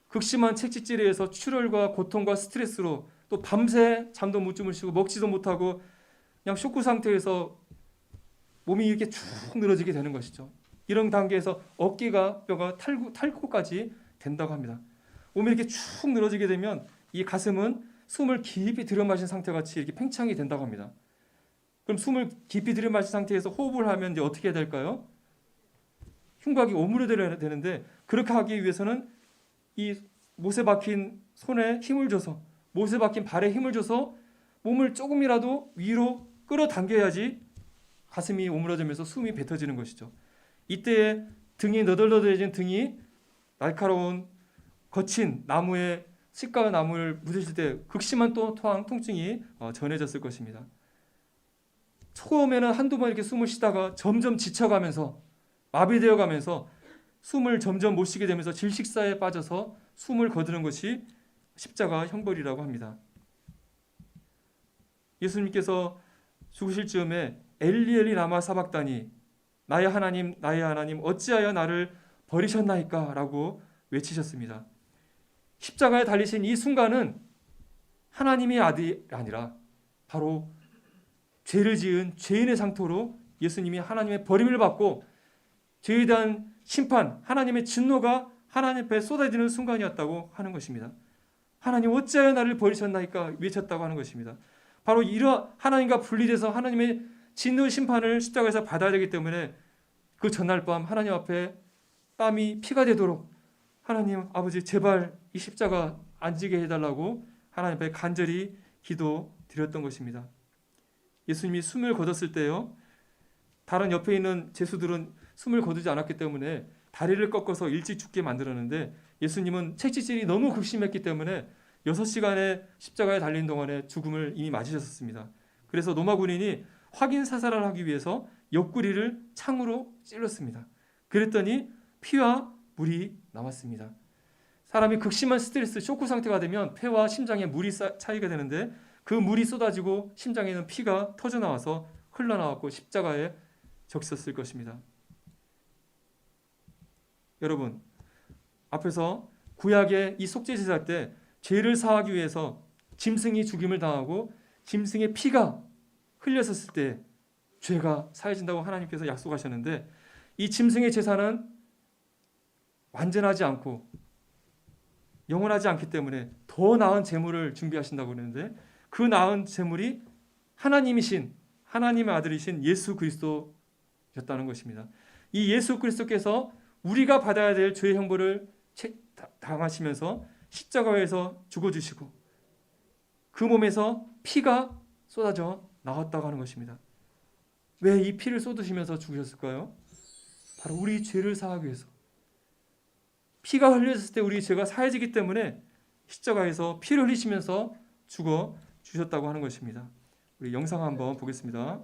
극심한 채찍질에 의해서 출혈과 고통과 스트레스로 또 밤새 잠도 못 주무시고 먹지도 못하고 그냥 쇼크 상태에서 몸이 이렇게 쭉 늘어지게 되는 것이죠. 이런 단계에서 어깨가 뼈가 탈구까지 된다고 합니다. 몸이 이렇게 쭉 늘어지게 되면 이 가슴은 숨을 깊이 들여마신 상태같이 이렇게 팽창이 된다고 합니다. 그럼 숨을 깊이 들여마신 상태에서 호흡을 하면 이제 어떻게 해야 될까요? 흉곽이 오므려들어야 되는데 그렇게 하기 위해서는 이 못에 박힌 손에 힘을 줘서 못에 박힌 발에 힘을 줘서 몸을 조금이라도 위로 끌어당겨야지 가슴이 오므라지면서 숨이 뱉어지는 것이죠. 이때 등이 너덜너덜해진 등이 날카로운 거친 나무에 식가의 나무를 부딪힐 때 극심한 또 토항 통증이 전해졌을 것입니다. 처음에는 한두 번 이렇게 숨을 쉬다가 점점 지쳐가면서 마비되어 가면서 숨을 점점 못 쉬게 되면서 질식사에 빠져서 숨을 거두는 것이 십자가 형벌이라고 합니다. 예수님께서 죽으실 즈음에 엘리 엘리 라마 사박다니 나의 하나님 어찌하여 나를 버리셨나이까 라고 외치셨습니다. 십자가에 달리신 이 순간은 하나님의 아들이 아니라 바로 죄를 지은 죄인의 상태로 예수님이 하나님의 버림을 받고 죄에 대한 심판, 하나님의 진노가 하나님 앞에 쏟아지는 순간이었다고 하는 것입니다. 하나님 어찌하여 나를 버리셨나이까 외쳤다고 하는 것입니다. 바로 이러 하나님과 분리돼서 하나님의 진노 심판을 십자가에서 받아야 되기 때문에 그 전날 밤 하나님 앞에 땀이 피가 되도록 하나님 아버지 제발 이 십자가 안 지게 해달라고 하나님 앞에 간절히 기도드렸던 것입니다. 예수님이 숨을 거뒀을 때요, 다른 옆에 있는 제수들은 숨을 거두지 않았기 때문에 다리를 꺾어서 일찍 죽게 만들었는데 예수님은 채찍질이 너무 극심했기 때문에 6시간의 십자가에 달린 동안에 죽음을 이미 맞으셨습니다. 그래서 로마 군인이 확인 사살을 하기 위해서 옆구리를 창으로 찔렀습니다. 그랬더니 피와 물이 나왔습니다. 사람이 극심한 스트레스, 쇼크 상태가 되면 폐와 심장에 물이 차이가 되는데 그 물이 쏟아지고 심장에는 피가 터져나와서 흘러나왔고 십자가에 적셨을 것입니다. 여러분, 앞에서 구약의 이 속죄제사 때 죄를 사하기 위해서 짐승이 죽임을 당하고 짐승의 피가 흘렸었을 때 죄가 사해진다고 하나님께서 약속하셨는데, 이 짐승의 제사는 완전하지 않고 영원하지 않기 때문에 더 나은 제물을 준비하신다고 그러는데, 그 나은 제물이 하나님이신, 하나님의 아들이신 예수 그리스도였다는 것입니다. 이 예수 그리스도께서 우리가 받아야 될 죄의 형벌을 당하시면서 십자가에서 죽어주시고 그 몸에서 피가 쏟아져 나왔다고 하는 것입니다. 왜 이 피를 쏟으시면서 죽으셨을까요? 바로 우리 죄를 사하기 위해서. 피가 흘려졌을 때 우리 죄가 사해지기 때문에 십자가에서 피를 흘리시면서 죽어 주셨다고 하는 것입니다. 우리 영상 한번 보겠습니다.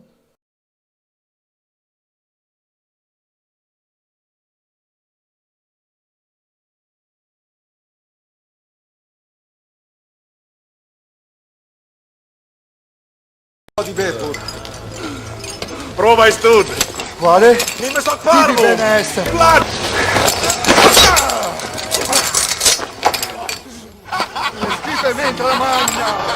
Di vetro. Prova e studia. Quale? Dimmi so Di farlo. benessere. Vlad. Schifo mentre la mangia.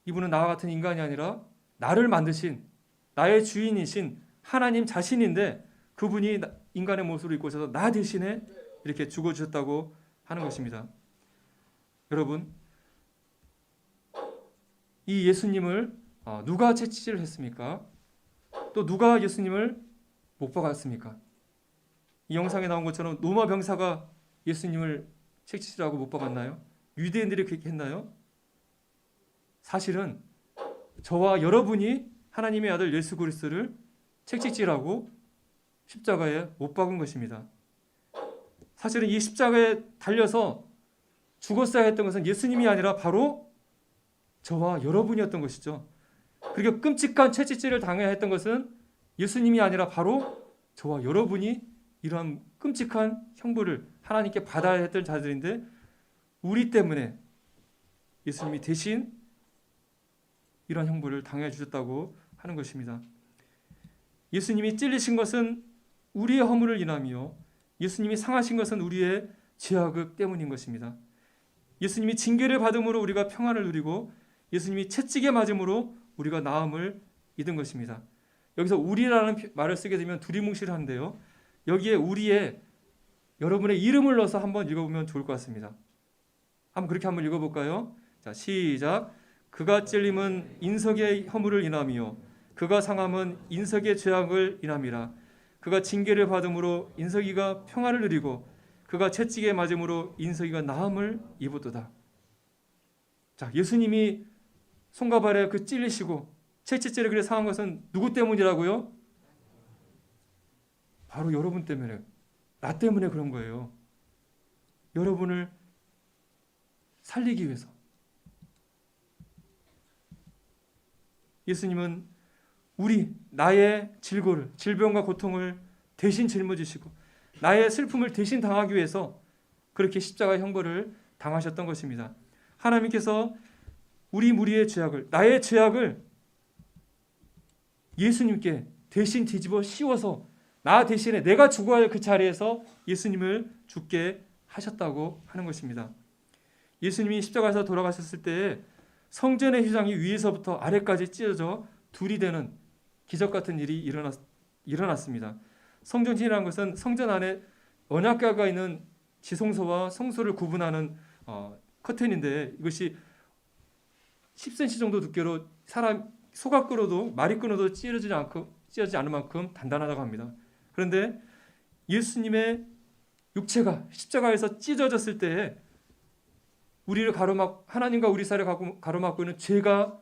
이분은 나와 같은 인간이 아니라 나를 만드신, 나의 주인이신 하나님 자신인데, 그분이 인간의 모습으로 입고 오셔서 나 대신에 이렇게 죽어주셨다고 하는 것입니다. 여러분, 이 예수님을 누가 채찍질을 했습니까? 또 누가 예수님을 못 박았습니까? 이 영상에 나온 것처럼 로마 병사가 예수님을 책찍질하고 못 박았나요? 유대인들이 그렇게 했나요? 사실은 저와 여러분이 하나님의 아들 예수 그리스도를 책찍질하고 십자가에 못 박은 것입니다. 사실은 이 십자가에 달려서 죽었어야 했던 것은 예수님이 아니라 바로 저와 여러분이었던 것이죠. 그리고 끔찍한 채찍질을 당해야 했던 것은 예수님이 아니라 바로 저와 여러분이 이러한 끔찍한 형벌을 하나님께 받아야 했던 자들인데 우리 때문에 예수님이 대신 이러한 형벌을 당해 주셨다고 하는 것입니다. 예수님이 찔리신 것은 우리의 허물을 인하며 예수님이 상하신 것은 우리의 죄악을 때문인 것입니다. 예수님이 징계를 받음으로 우리가 평안을 누리고 예수님이 채찍에 맞음으로 우리가 나음을 잊은 것입니다. 여기서 우리라는 말을 쓰게 되면 두리뭉실을 하는데요. 여기에 우리의 여러분의 이름을 넣어서 한번 읽어보면 좋을 것 같습니다. 한번 그렇게 한번 읽어볼까요? 자, 시작. 그가 찔림은 인석의 허물을 인하며 그가 상함은 인석의 죄악을 인함이라. 그가 징계를 받음으로 인석이가 평안을 누리고 그가 채찍에 맞음으로 인석이가 나음을 입었도다. 자, 예수님이 손과 발에 그 찔리시고 채찍질에 그래 상한 것은 누구 때문이라고요? 바로 여러분 때문에, 나 때문에 그런 거예요. 여러분을 살리기 위해서. 예수님은 나의 질고를, 질병과 고통을 대신 짊어지시고 나의 슬픔을 대신 당하기 위해서 그렇게 십자가 형벌을 당하셨던 것입니다. 하나님께서 우리 무리의 죄악을, 나의 죄악을 예수님께 대신 뒤집어 씌워서 나 대신에 내가 죽어야 할 그 자리에서 예수님을 죽게 하셨다고 하는 것입니다. 예수님이 십자가에서 돌아가셨을 때 성전의 휘장이 위에서부터 아래까지 찢어져 둘이 되는 기적 같은 일이 일어났습니다. 성전이라는 것은 성전 안에 언약궤가 있는 지성소와 성소를 구분하는 커튼인데 이것이 10cm 정도 두께로 사람 소가 끌어도 말이 끊어도 찢어지지 않을 만큼 단단하다고 합니다. 그런데 예수님의 육체가 십자가에서 찢어졌을 때에 우리를 하나님과 우리 사이를 가로막고 있는 죄가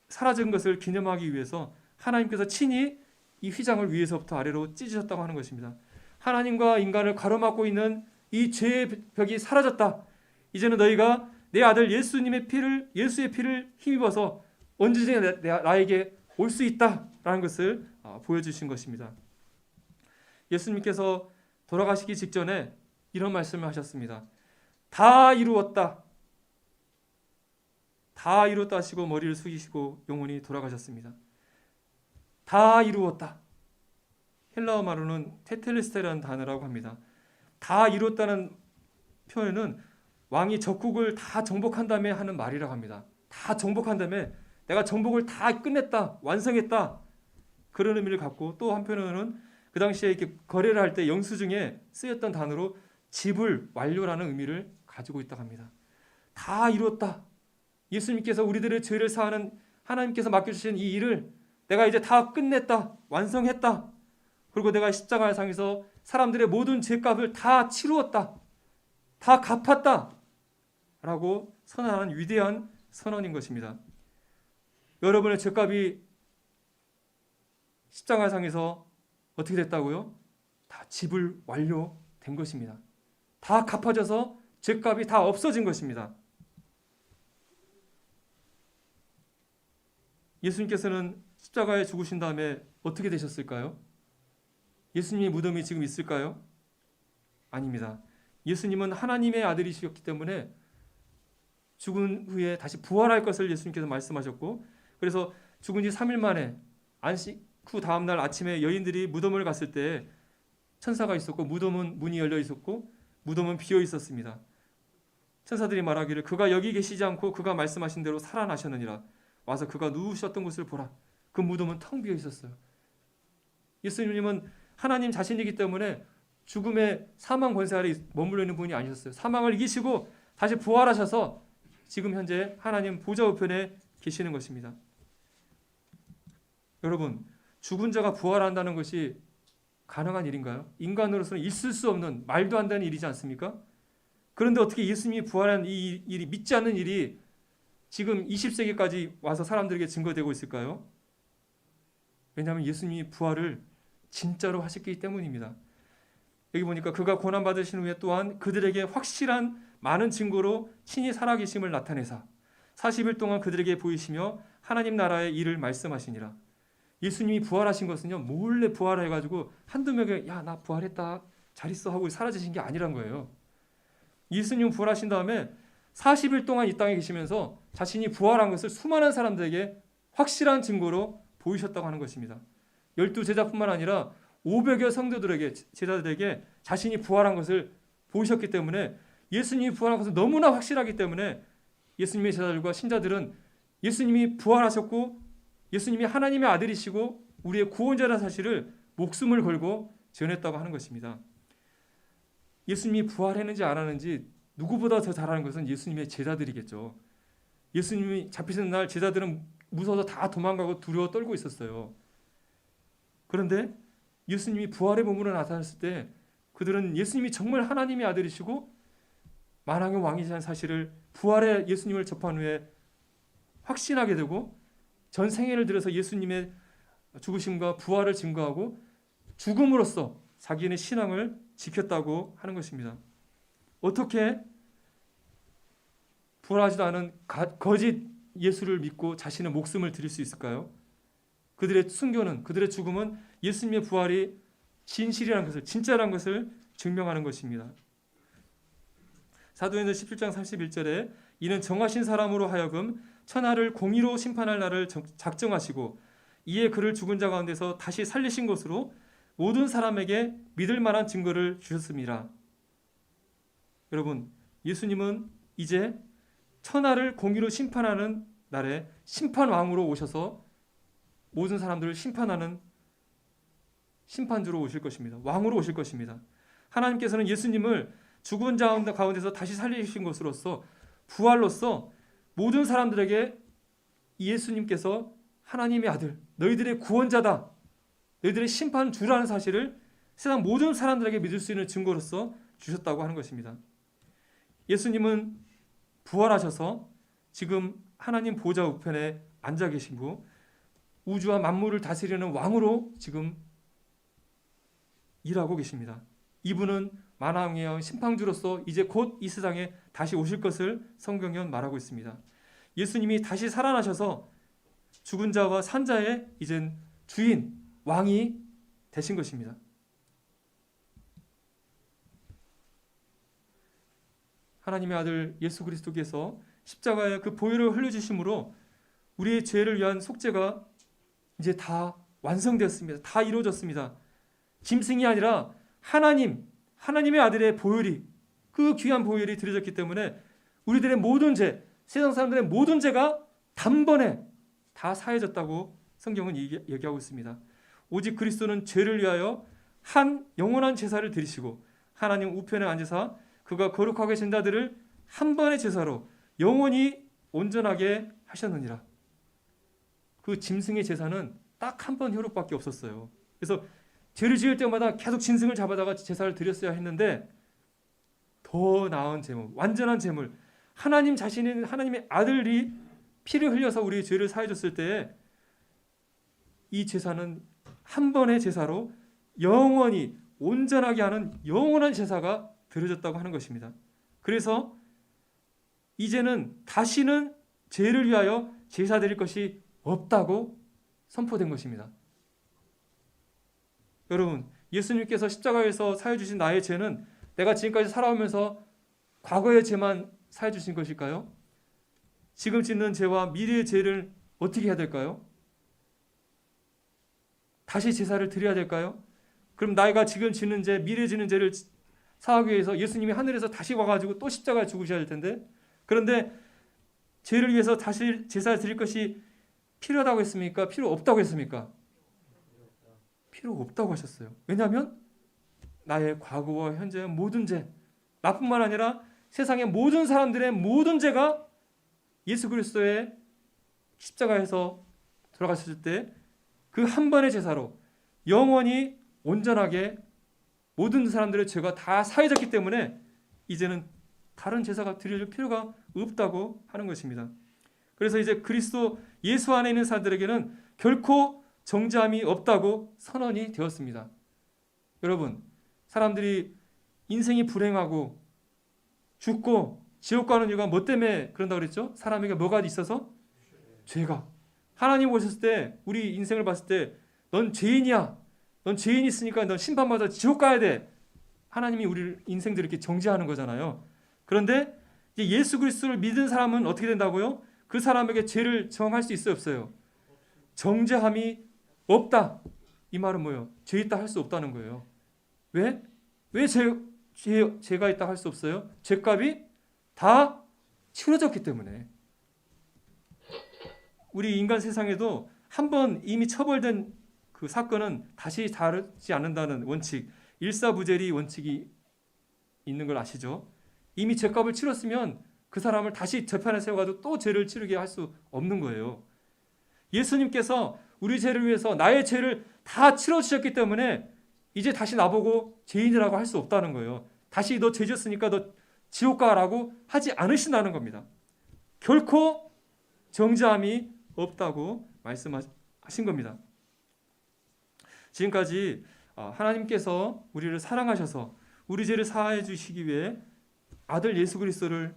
사라진 것을 기념하기 위해서 하나님께서 친히 이 휘장을 위에서부터 아래로 찢으셨다고 하는 것입니다. 하나님과 인간을 가로막고 있는 이 죄의 벽이 사라졌다. 이제는 너희가 내 아들 예수의 피를 힘입어서 언제든지 나에게 올 수 있다라는 것을 보여주신 것입니다. 예수님께서 돌아가시기 직전에 이런 말씀을 하셨습니다. 다 이루었다. 다 이루었다 하시고 머리를 숙이시고 영원히 돌아가셨습니다. 다 이루었다. 헬라어 말로는 테텔레스테라는 단어라고 합니다. 다 이루었다는 표현은 왕이 적국을 다 정복한 다음에 하는 말이라고 합니다. 다 정복한 다음에 내가 정복을 다 끝냈다, 완성했다. 그런 의미를 갖고 또 한편으로는 그 당시에 이렇게 거래를 할 때 영수증에 쓰였던 단어로 지불 완료라는 의미를 가지고 있다고 합니다. 다 이루었다. 예수님께서 우리들의 죄를 사하는 하나님께서 맡겨주신 이 일을 내가 이제 다 끝냈다, 완성했다. 그리고 내가 십자가상에서 사람들의 모든 죄값을 다 치루었다, 다 갚았다 라고 선언하는 위대한 선언인 것입니다. 여러분의 죄값이 십자가상에서 어떻게 됐다고요? 다 지불 완료된 것입니다. 다 갚아져서 죄값이 다 없어진 것입니다. 예수님께서는 십자가에 죽으신 다음에 어떻게 되셨을까요? 예수님의 무덤이 지금 있을까요? 아닙니다. 예수님은 하나님의 아들이셨기 때문에 죽은 후에 다시 부활할 것을 예수님께서 말씀하셨고, 그래서 죽은 지 3일 만에 안식 후 다음날 아침에 여인들이 무덤을 갔을 때 천사가 있었고 무덤은 문이 열려 있었고 무덤은 비어 있었습니다. 천사들이 말하기를 그가 여기 계시지 않고 그가 말씀하신 대로 살아나셨느니라. 와서 그가 누우셨던 곳을 보라. 그 무덤은 텅 비어 있었어요. 예수님은 하나님 자신이기 때문에 죽음의 사망 권세 아래 머물러 있는 분이 아니셨어요. 사망을 이기시고 다시 부활하셔서 지금 현재 하나님 보좌 우편에 계시는 것입니다. 여러분, 죽은 자가 부활한다는 것이 가능한 일인가요? 인간으로서는 있을 수 없는, 말도 안 되는 일이지 않습니까? 그런데 어떻게 예수님이 부활한 이 일이, 믿지 않는 일이 지금 20세기까지 와서 사람들에게 증거되고 있을까요? 왜냐하면 예수님이 부활을 진짜로 하셨기 때문입니다. 여기 보니까 그가 고난받으신 후에 또한 그들에게 확실한 많은 증거로 친히 살아계심을 나타내사 40일 동안 그들에게 보이시며 하나님 나라의 일을 말씀하시니라. 예수님이 부활하신 것은요, 몰래 부활해가지고 한두 명에게 야, 나 부활했다, 잘 있어 하고 사라지신 게 아니란 거예요. 예수님 부활하신 다음에 40일 동안 이 땅에 계시면서 자신이 부활한 것을 수많은 사람들에게 확실한 증거로 보이셨다고 하는 것입니다. 12제자뿐만 아니라 500여 성도들에게, 제자들에게 자신이 부활한 것을 보이셨기 때문에, 예수님이 부활한 것을 너무나 확실하기 때문에 예수님의 제자들과 신자들은 예수님이 부활하셨고 예수님이 하나님의 아들이시고 우리의 구원자라는 사실을 목숨을 걸고 전했다고 하는 것입니다. 예수님이 부활했는지 안 하는지 누구보다 더 잘 아는 것은 예수님의 제자들이겠죠. 예수님이 잡히시는 날 제자들은 무서워서 다 도망가고 두려워 떨고 있었어요. 그런데 예수님이 부활의 몸으로 나타났을 때 그들은 예수님이 정말 하나님의 아들이시고 만왕의 왕이시라는 사실을 부활의 예수님을 접한 후에 확신하게 되고 전 생애를 들여서 예수님의 죽으심과 부활을 증거하고 죽음으로써 자기네 신앙을 지켰다고 하는 것입니다. 어떻게 부활하지도 않은 거짓 예수를 믿고 자신의 목숨을 드릴 수 있을까요? 그들의 순교는, 그들의 죽음은 예수님의 부활이 진실이라는 것을, 진짜라는 것을 증명하는 것입니다. 사도행전 17장 31절에 이는 정하신 사람으로 하여금 천하를 공의로 심판할 날을 작정하시고 이에 그를 죽은 자 가운데서 다시 살리신 것으로 모든 사람에게 믿을 만한 증거를 주셨습니다. 여러분, 예수님은 이제 천하를 공의로 심판하는 날에 심판왕으로 오셔서 모든 사람들을 심판하는 심판주로 오실 것입니다. 왕으로 오실 것입니다. 하나님께서는 예수님을 죽은 자 가운데서 다시 살리신 것으로서 부활로서 모든 사람들에게 예수님께서 하나님의 아들, 너희들의 구원자다, 너희들의 심판주라는 사실을 세상 모든 사람들에게 믿을 수 있는 증거로서 주셨다고 하는 것입니다. 예수님은 부활하셔서 지금 하나님 보좌 우편에 앉아 계시고 우주와 만물을 다스리는 왕으로 지금 일하고 계십니다. 이분은 만왕의 왕 심판주로서 이제 곧 이 세상에 다시 오실 것을 성경은 말하고 있습니다. 예수님이 다시 살아나셔서 죽은 자와 산 자의 이젠 주인, 왕이 되신 것입니다. 하나님의 아들 예수 그리스도께서 십자가에 그 보혈을 흘려주심으로 우리의 죄를 위한 속죄가 이제 다 완성되었습니다. 다 이루어졌습니다. 짐승이 아니라 하나님의 아들의 보혈이, 그 귀한 보혈이 드려졌기 때문에 우리들의 모든 죄, 세상 사람들의 모든 죄가 단번에 다 사해졌다고 성경은 얘기하고 있습니다. 오직 그리스도는 죄를 위하여 한 영원한 제사를 드리시고 하나님 우편에 앉으사 그가 거룩하게 하신 자들을 한 번의 제사로 영원히 온전하게 하셨느니라. 그 짐승의 제사는 딱 한 번 효력밖에 없었어요. 그래서 죄를 지을 때마다 계속 짐승을 잡아다가 제사를 드렸어야 했는데 더 나은 제물, 완전한 제물, 하나님 자신인 하나님의 아들이 피를 흘려서 우리의 죄를 사해줬을 때에 이 제사는 한 번의 제사로 영원히 온전하게 하는 영원한 제사가 드려졌다고 하는 것입니다. 그래서 이제는 다시는 죄를 위하여 제사 드릴 것이 없다고 선포된 것입니다. 여러분, 예수님께서 십자가에서 사해 주신 나의 죄는 내가 지금까지 살아오면서 과거의 죄만 사해 주신 것일까요? 지금 짓는 죄와 미래의 죄를 어떻게 해야 될까요? 다시 제사를 드려야 될까요? 그럼 나이가 지금 짓는 죄, 미래 짓는 죄를 사하기 위해서 예수님이 하늘에서 다시 와가지고 또 십자가에 죽으셔야 될 텐데, 그런데 죄를 위해서 다시 제사를 드릴 것이 필요하다고 했습니까? 필요 없다고 했습니까? 필요 없다고 하셨어요. 왜냐하면 나의 과거와 현재의 모든 죄, 나뿐만 아니라 세상의 모든 사람들의 모든 죄가 예수 그리스도의 십자가에서 돌아가셨을 때 그 한 번의 제사로 영원히 온전하게 모든 사람들의 죄가 다 사해졌기 때문에 이제는 다른 제사가 드려질 필요가 없다고 하는 것입니다. 그래서 이제 그리스도 예수 안에 있는 사람들에게는 결코 정죄함이 없다고 선언이 되었습니다. 여러분, 사람들이 인생이 불행하고 죽고 지옥 가는 이유가 뭐 때문에 그런다고 그랬죠? 사람에게 뭐가 있어서? 죄가. 하나님 오셨을 때 우리 인생을 봤을 때 넌 죄인이야. 넌 죄인 있으니까 넌 심판받아 지옥 가야 돼. 하나님이 우리 인생들을 이렇게 정죄하는 거잖아요. 그런데 이제 예수 그리스도를 믿은 사람은 어떻게 된다고요? 그 사람에게 죄를 정할 수 있어요, 없어요? 정죄함이 없다. 이 말은 뭐예요? 죄 있다 할 수 없다는 거예요. 왜? 왜 죄가 있다 할 수 없어요? 죄값이 다 치러졌기 때문에. 우리 인간 세상에도 한 번 이미 처벌된 그 사건은 다시 다루지 않는다는 원칙, 일사부재리 원칙이 있는 걸 아시죠? 이미 죄값을 치렀으면 그 사람을 다시 재판에 세워가지고 또 죄를 치르게 할 수 없는 거예요. 예수님께서 우리 죄를 위해서 나의 죄를 다 치러주셨기 때문에 이제 다시 나보고 죄인이라고 할 수 없다는 거예요. 다시 너 죄 지었으니까 너 지옥 가라고 하지 않으신다는 겁니다. 결코 정죄함이 없다고 말씀하신 겁니다. 지금까지 하나님께서 우리를 사랑하셔서 우리 죄를 사하여 주시기 위해 아들 예수 그리스도를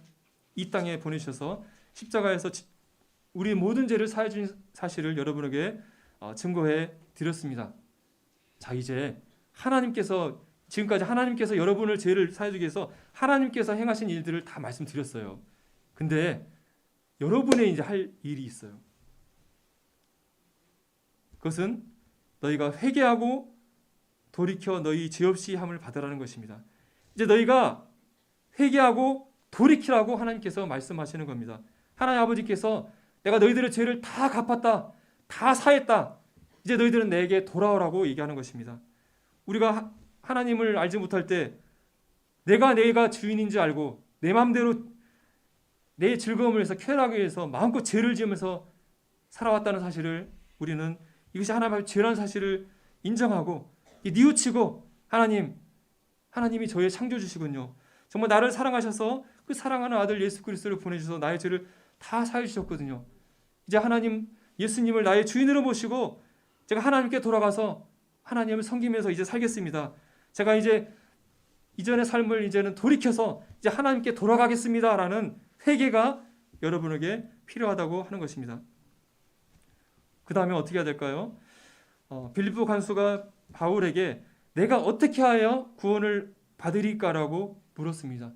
이 땅에 보내셔서 십자가에서 우리 모든 죄를 사하여 준 사실을 여러분에게 증거해 드렸습니다. 자, 이제 하나님께서 지금까지 하나님께서 여러분을 죄를 사하여 주기 위해서 하나님께서 행하신 일들을 다 말씀드렸어요. 근데 여러분의 이제 할 일이 있어요. 그것은 너희가 회개하고 돌이켜 너희 죄 없이 함을 받으라는 것입니다. 이제 너희가 회개하고 돌이키라고 하나님께서 말씀하시는 겁니다. 하나님 아버지께서 내가 너희들의 죄를 다 갚았다, 다 사했다, 이제 너희들은 내게 돌아오라고 얘기하는 것입니다. 우리가 하나님을 알지 못할 때 내가 주인인 줄 알고 내 마음대로 내 즐거움을 위해서 쾌락을 위해서 마음껏 죄를 지으면서 살아왔다는 사실을 우리는 이것이 하나님의 죄라는 사실을 인정하고 뉘우치고 하나님이 저의 창조주시군요. 정말 나를 사랑하셔서 그 사랑하는 아들 예수 그리스도를 보내주셔서 나의 죄를 다 사해 주셨거든요. 이제 하나님 예수님을 나의 주인으로 모시고 제가 하나님께 돌아가서 하나님을 섬기면서 이제 살겠습니다. 제가 이제 이전의 삶을 이제는 돌이켜서 이제 하나님께 돌아가겠습니다라는 회개가 여러분에게 필요하다고 하는 것입니다. 그 다음에 어떻게 해야 될까요? 빌립보 간수가 바울에게 내가 어떻게 하여 구원을 받으리까라고 물었습니다.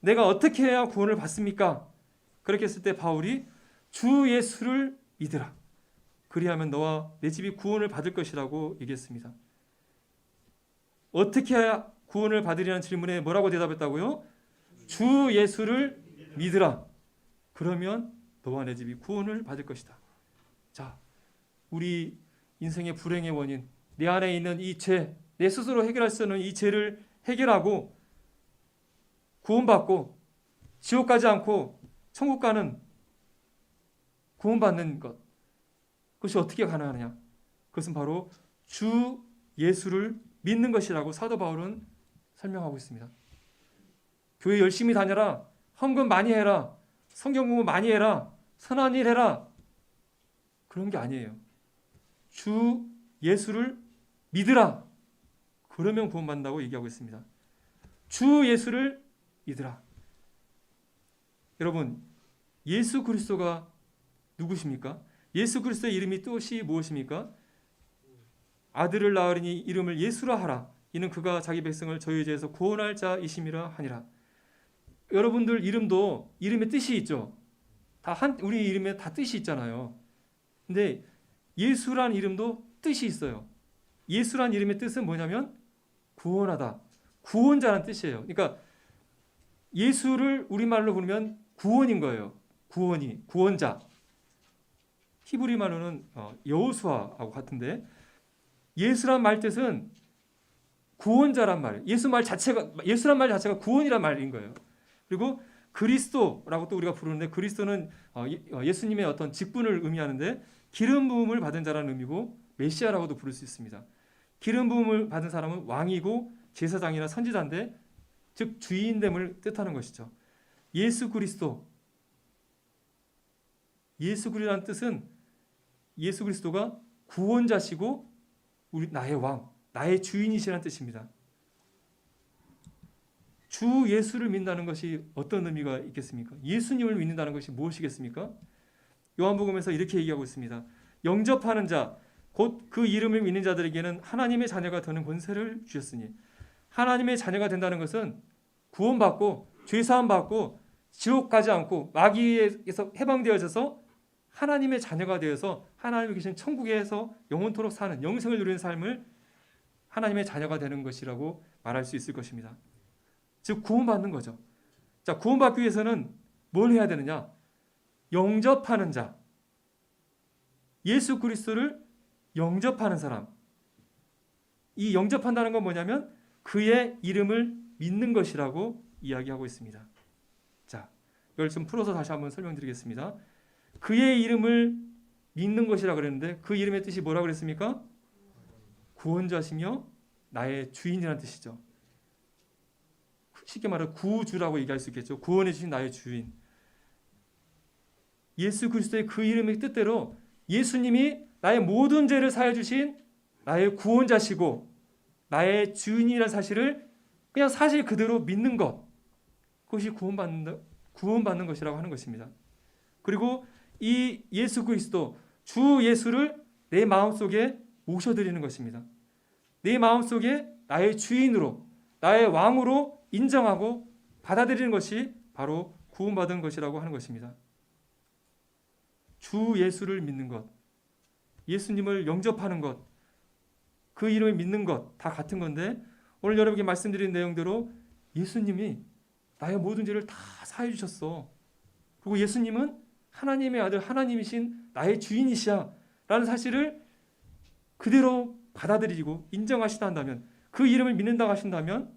내가 어떻게 해야 구원을 받습니까? 그렇게 했을 때 바울이 주 예수를 믿으라. 그리하면 너와 내 집이 구원을 받을 것이라고 얘기했습니다. 어떻게 해야 구원을 받으리라는 질문에 뭐라고 대답했다고요? 주 예수를 믿으라. 그러면 너와 내 집이 구원을 받을 것이다. 자, 우리 인생의 불행의 원인, 내 안에 있는 이 죄, 내 스스로 해결할 수 없는 이 죄를 해결하고 구원받고 지옥 가지 않고 천국 가는 구원받는 것, 그것이 어떻게 가능하느냐? 그것은 바로 주 예수를 믿는 것이라고 사도 바울은 설명하고 있습니다. 교회 열심히 다녀라, 헌금 많이 해라, 성경 공부 많이 해라, 선한 일 해라, 그런 게 아니에요. 주 예수를 믿으라. 그러면 구원받는다고 얘기하고 있습니다. 주 예수를 믿으라. 여러분, 예수 그리스도가 누구십니까? 예수 그리스도의 이름이 뜻이 무엇입니까? 아들을 낳으리니 이름을 예수라 하라. 이는 그가 자기 백성을 저희 죄에서 구원할 자이심이라 하니라. 여러분들 이름도 이름의 뜻이 있죠. 우리 이름에 다 뜻이 있잖아요. 근데 예수란 이름도 뜻이 있어요. 예수란 이름의 뜻은 뭐냐면 구원하다, 구원자라는 뜻이에요. 그러니까 예수를 우리말로 부르면 구원인 거예요. 구원자. 히브리 말로는 여호수아하고 같은데 예수란 말 뜻은 구원자란 말이에요. 예수란 말 자체가 구원이란 말인 거예요. 그리고 그리스도라고 또 우리가 부르는데 그리스도는 예수님의 어떤 직분을 의미하는데 기름 부음을 받은 자라는 의미고 메시아라고도 부를 수 있습니다. 기름 부음을 받은 사람은 왕이고 제사장이나 선지자인데 즉 주인됨을 뜻하는 것이죠. 예수 그리스도. 예수 그리스도라는 뜻은 예수 그리스도가 구원자시고 우리 나의 왕, 나의 주인이시라는 뜻입니다. 주 예수를 믿는다는 것이 어떤 의미가 있겠습니까? 예수님을 믿는다는 것이 무엇이겠습니까? 요한복음에서 이렇게 얘기하고 있습니다. 영접하는 자, 곧 그 이름을 믿는 자들에게는 하나님의 자녀가 되는 권세를 주셨으니, 하나님의 자녀가 된다는 것은 구원받고 죄사함 받고 지옥 가지 않고 마귀에서 해방되어져서 하나님의 자녀가 되어서 하나님이 계신 천국에서 영원토록 사는 영생을 누리는 삶을 하나님의 자녀가 되는 것이라고 말할 수 있을 것입니다. 즉 구원받는 거죠. 자, 구원받기 위해서는 뭘 해야 되느냐? 영접하는 자, 예수 그리스도를 영접하는 사람. 이 영접한다는 건 뭐냐면 그의 이름을 믿는 것이라고 이야기하고 있습니다. 자, 이걸 좀 풀어서 다시 한번 설명드리겠습니다. 그의 이름을 믿는 것이라고 그랬는데 그 이름의 뜻이 뭐라고 그랬습니까? 구원자시며 나의 주인이라는 뜻이죠. 쉽게 말해 구주라고 얘기할 수 있겠죠. 구원해 주신 나의 주인. 예수 그리스도의 그 이름의 뜻대로 예수님이 나의 모든 죄를 사해 주신 나의 구원자시고 나의 주인이라는 사실을 그냥 사실 그대로 믿는 것, 그것이 구원받는 것이라고 하는 것입니다. 그리고 이 예수 그리스도, 주 예수를 내 마음속에 모셔드리는 것입니다. 내 마음속에 나의 주인으로, 나의 왕으로 인정하고 받아들이는 것이 바로 구원받은 것이라고 하는 것입니다. 주 예수를 믿는 것, 예수님을 영접하는 것, 그 이름을 믿는 것 다 같은 건데 오늘 여러분께 말씀드린 내용대로 예수님이 나의 모든 죄를 다 사해 주셨어. 그리고 예수님은 하나님의 아들, 하나님이신 나의 주인이시야 라는 사실을 그대로 받아들이고 인정하시다 한다면, 그 이름을 믿는다고 하신다면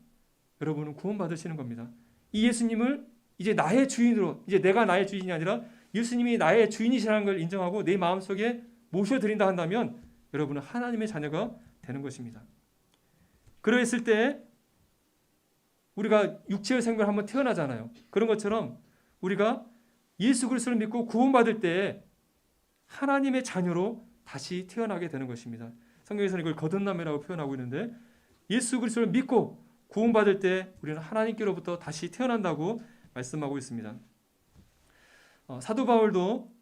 여러분은 구원받으시는 겁니다. 이 예수님을 이제 나의 주인으로, 이제 내가 나의 주인이 아니라 예수님이 나의 주인이시라는 걸 인정하고 내 마음속에 모셔드린다 한다면 여러분은 하나님의 자녀가 되는 것입니다. 그러했을 때 우리가 육체의 생명을 한번 태어나잖아요. 그런 것처럼 우리가 예수 그리스도를 믿고 구원받을 때 하나님의 자녀로 다시 태어나게 되는 것입니다. 성경에서는 이걸 거듭남이라고 표현하고 있는데 예수 그리스도를 믿고 구원받을 때 우리는 하나님께로부터 다시 태어난다고 말씀하고 있습니다. 사도 바울도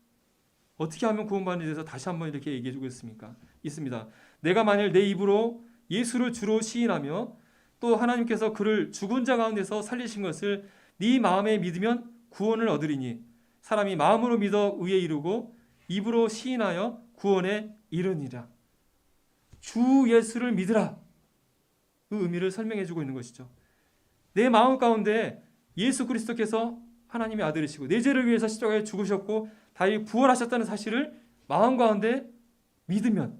어떻게 하면 구원받는지에 대해서 다시 한번 이렇게 얘기해 주고 있습니다. 내가 만일 내 입으로 예수를 주로 시인하며 또 하나님께서 그를 죽은 자 가운데서 살리신 것을 네 마음에 믿으면 구원을 얻으리니 사람이 마음으로 믿어 의에 이르고 입으로 시인하여 구원에 이르니라. 주 예수를 믿으라. 그 의미를 설명해 주고 있는 것이죠. 내 마음 가운데 예수 그리스도께서 하나님의 아들이시고 내 죄를 위해서 십자가에 죽으셨고 다시 부활하셨다는 사실을 마음 가운데 믿으면,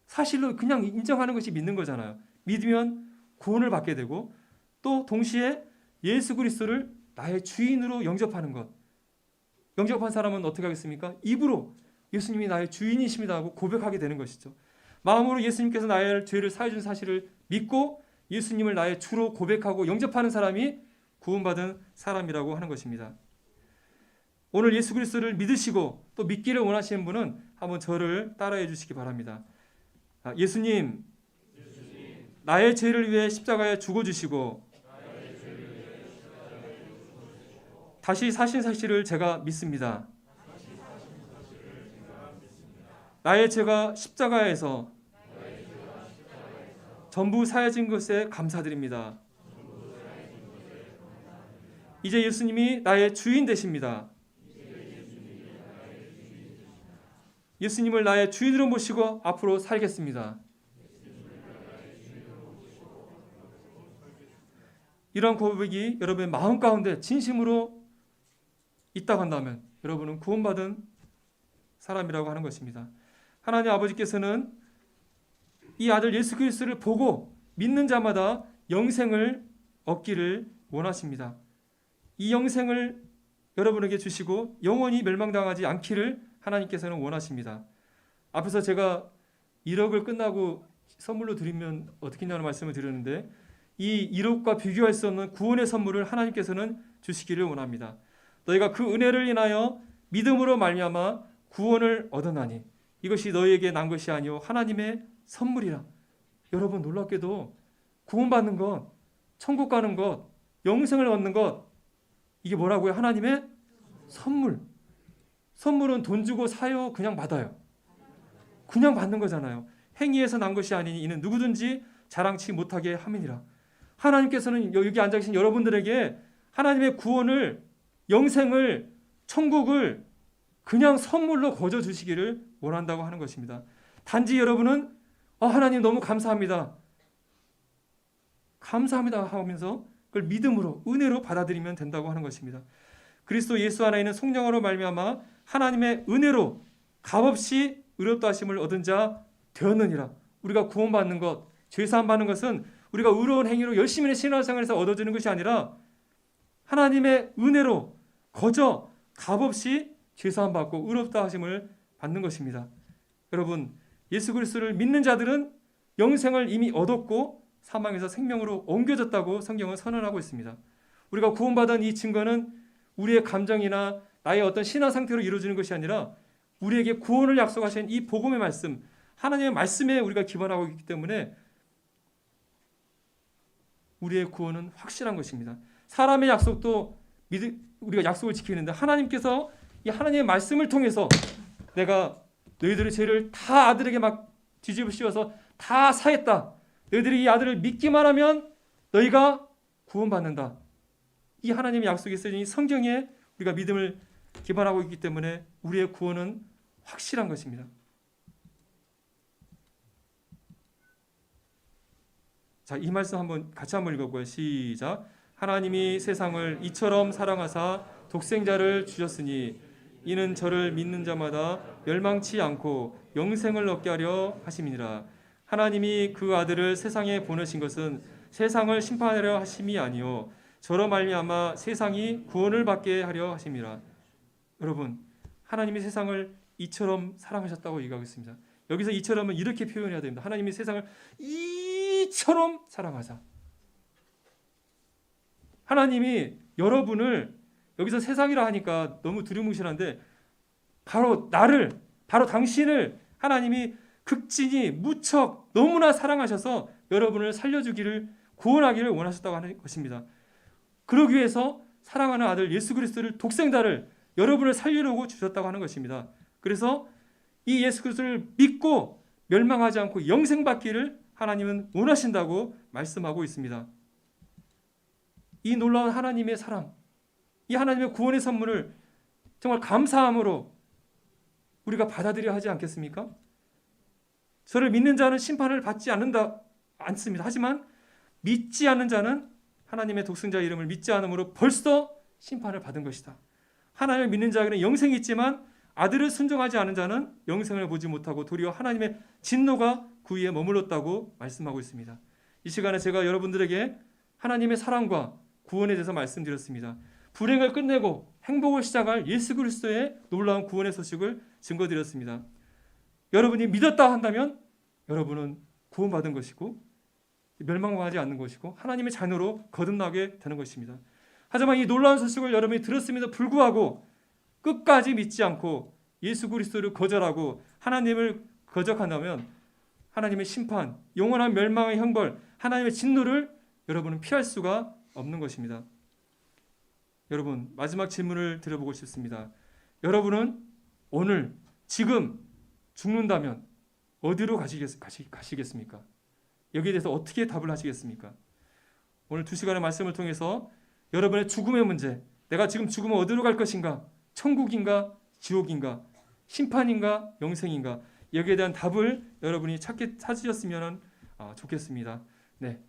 사실로 그냥 인정하는 것이 믿는 거잖아요. 믿으면 구원을 받게 되고 또 동시에 예수 그리스도를 나의 주인으로 영접하는 것. 영접한 사람은 어떻게 하겠습니까? 입으로 예수님이 나의 주인이십니다 하고 고백하게 되는 것이죠. 마음으로 예수님께서 나의 죄를 사해 준 사실을 믿고 예수님을 나의 주로 고백하고 영접하는 사람이 구원받은 사람이라고 하는 것입니다. 오늘 예수 그리스도를 믿으시고 또 믿기를 원하시는 분은 한번 저를 따라해 주시기 바랍니다. 예수님, 나의 죄를 위해 십자가에 죽어주시고 다시 사신 사실을 제가 믿습니다. 나의 죄가 십자가에서 전부 사해진 것에 감사드립니다. 이제 예수님이 나의 주인 되십니다. 예수님을 나의 주인으로 모시고 앞으로 살겠습니다. 이런 고백이 여러분의 마음 가운데 진심으로 있다고 한다면 여러분은 구원받은 사람이라고 하는 것입니다. 하나님 아버지께서는 이 아들 예수 그리스도를 보고 믿는 자마다 영생을 얻기를 원하십니다. 이 영생을 여러분에게 주시고 영원히 멸망당하지 않기를 하나님께서는 원하십니다. 앞에서 제가 1억을 끝나고 선물로 드리면 어떻게 하냐는 말씀을 드렸는데 이 이롭과 비교할 수 없는 구원의 선물을 하나님께서는 주시기를 원합니다. 너희가 그 은혜를 인하여 믿음으로 말미암아 구원을 얻어나니 이것이 너희에게 난 것이 아니요 하나님의 선물이라. 여러분, 놀랍게도 구원받는 것, 천국 가는 것, 영생을 얻는 것, 이게 뭐라고요? 하나님의 선물. 선물은 돈 주고 사요, 그냥 받아요? 그냥 받는 거잖아요. 행위에서 난 것이 아니니 이는 누구든지 자랑치 못하게 함이니라. 하나님께서는 여기 앉아 계신 여러분들에게 하나님의 구원을, 영생을, 천국을 그냥 선물로 거저 주시기를 원한다고 하는 것입니다. 단지 여러분은 하나님 너무 감사합니다, 감사합니다 하면서 그걸 믿음으로, 은혜로 받아들이면 된다고 하는 것입니다. 그리스도 예수 안에 있는 성령으로 말미암아 하나님의 은혜로 값없이 의롭다 하심을 얻은 자 되었느니라. 우리가 구원받는 것, 죄사함 받는 것은 우리가 의로운 행위로 열심히 신앙생활에서 얻어지는 것이 아니라 하나님의 은혜로 거저 값없이 죄사함 받고 의롭다 하심을 받는 것입니다. 여러분, 예수 그리스도를 믿는 자들은 영생을 이미 얻었고 사망에서 생명으로 옮겨졌다고 성경은 선언하고 있습니다. 우리가 구원받은 이 증거는 우리의 감정이나 나의 어떤 신앙 상태로 이루어지는 것이 아니라 우리에게 구원을 약속하신 이 복음의 말씀, 하나님의 말씀에 우리가 기반하고 있기 때문에 우리의 구원은 확실한 것입니다. 사람의 약속도 우리가 약속을 지키는데 하나님께서 이 하나님의 말씀을 통해서 내가 너희들의 죄를 다 아들에게 막 뒤집어 씌워서 다 사했다, 너희들이 이 아들을 믿기만 하면 너희가 구원받는다, 이 하나님의 약속이 쓰여진 이 성경에 우리가 믿음을 기반하고 있기 때문에 우리의 구원은 확실한 것입니다. 자, 이 말씀 같이 한번 읽어보고요. 시작. 하나님이 세상을 이처럼 사랑하사 독생자를 주셨으니 이는 저를 믿는 자마다 멸망치 않고 영생을 얻게 하려 하심이니라. 하나님이 그 아들을 세상에 보내신 것은 세상을 심판하려 하심이 아니요 저로 말미암아 세상이 구원을 받게 하려 하심이라. 여러분, 하나님이 세상을 이처럼 사랑하셨다고 얘기하고 있습니다. 여기서 이처럼은 이렇게 표현해야 됩니다. 하나님이 세상을 이처럼 사랑하사. 하나님이 여러분을, 여기서 세상이라 하니까 너무 두리뭉실한데 바로 나를, 바로 당신을 하나님이 극진히 무척 너무나 사랑하셔서 여러분을 살려주기를, 구원하기를 원하셨다고 하는 것입니다. 그러기 위해서 사랑하는 아들 예수 그리스도를, 독생자를 여러분을 살리려고 주셨다고 하는 것입니다. 그래서 이 예수 그리스도를 믿고 멸망하지 않고 영생받기를 하나님은 원하신다고 말씀하고 있습니다. 이 놀라운 하나님의 사랑, 이 하나님의 구원의 선물을 정말 감사함으로 우리가 받아들여야 하지 않겠습니까? 저를 믿는 자는 심판을 받지 않습니다. 하지만 믿지 않는 자는 하나님의 독생자 이름을 믿지 않음으로 벌써 심판을 받은 것이다. 하나님을 믿는 자에게는 영생이 있지만 아들을 순종하지 않은 자는 영생을 보지 못하고 도리어 하나님의 진노가 그 위에 머물렀다고 말씀하고 있습니다. 이 시간에 제가 여러분들에게 하나님의 사랑과 구원에 대해서 말씀드렸습니다. 불행을 끝내고 행복을 시작할 예수 그리스도의 놀라운 구원의 소식을 증거드렸습니다. 여러분이 믿었다 한다면 여러분은 구원받은 것이고 멸망하지 않는 것이고 하나님의 자녀로 거듭나게 되는 것입니다. 하지만 이 놀라운 소식을 여러분이 들었음에도 불구하고 끝까지 믿지 않고 예수 그리스도를 거절하고 하나님을 거적한다면 하나님의 심판, 영원한 멸망의 형벌, 하나님의 진노를 여러분은 피할 수가 없는 것입니다. 여러분, 마지막 질문을 드려보고 싶습니다. 여러분은 오늘 지금 죽는다면 어디로 가시겠습니까? 여기에 대해서 어떻게 답을 하시겠습니까? 오늘 2시간의 말씀을 통해서 여러분의 죽음의 문제, 내가 지금 죽으면 어디로 갈 것인가? 천국인가? 지옥인가? 심판인가? 영생인가? 여기에 대한 답을 여러분이 찾으셨으면 좋겠습니다. 네,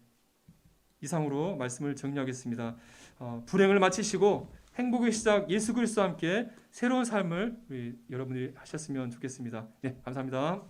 이상으로 말씀을 정리하겠습니다. 불행을 마치시고 행복의 시작 예수 그리스도와 함께 새로운 삶을 여러분들이 하셨으면 좋겠습니다. 네, 감사합니다.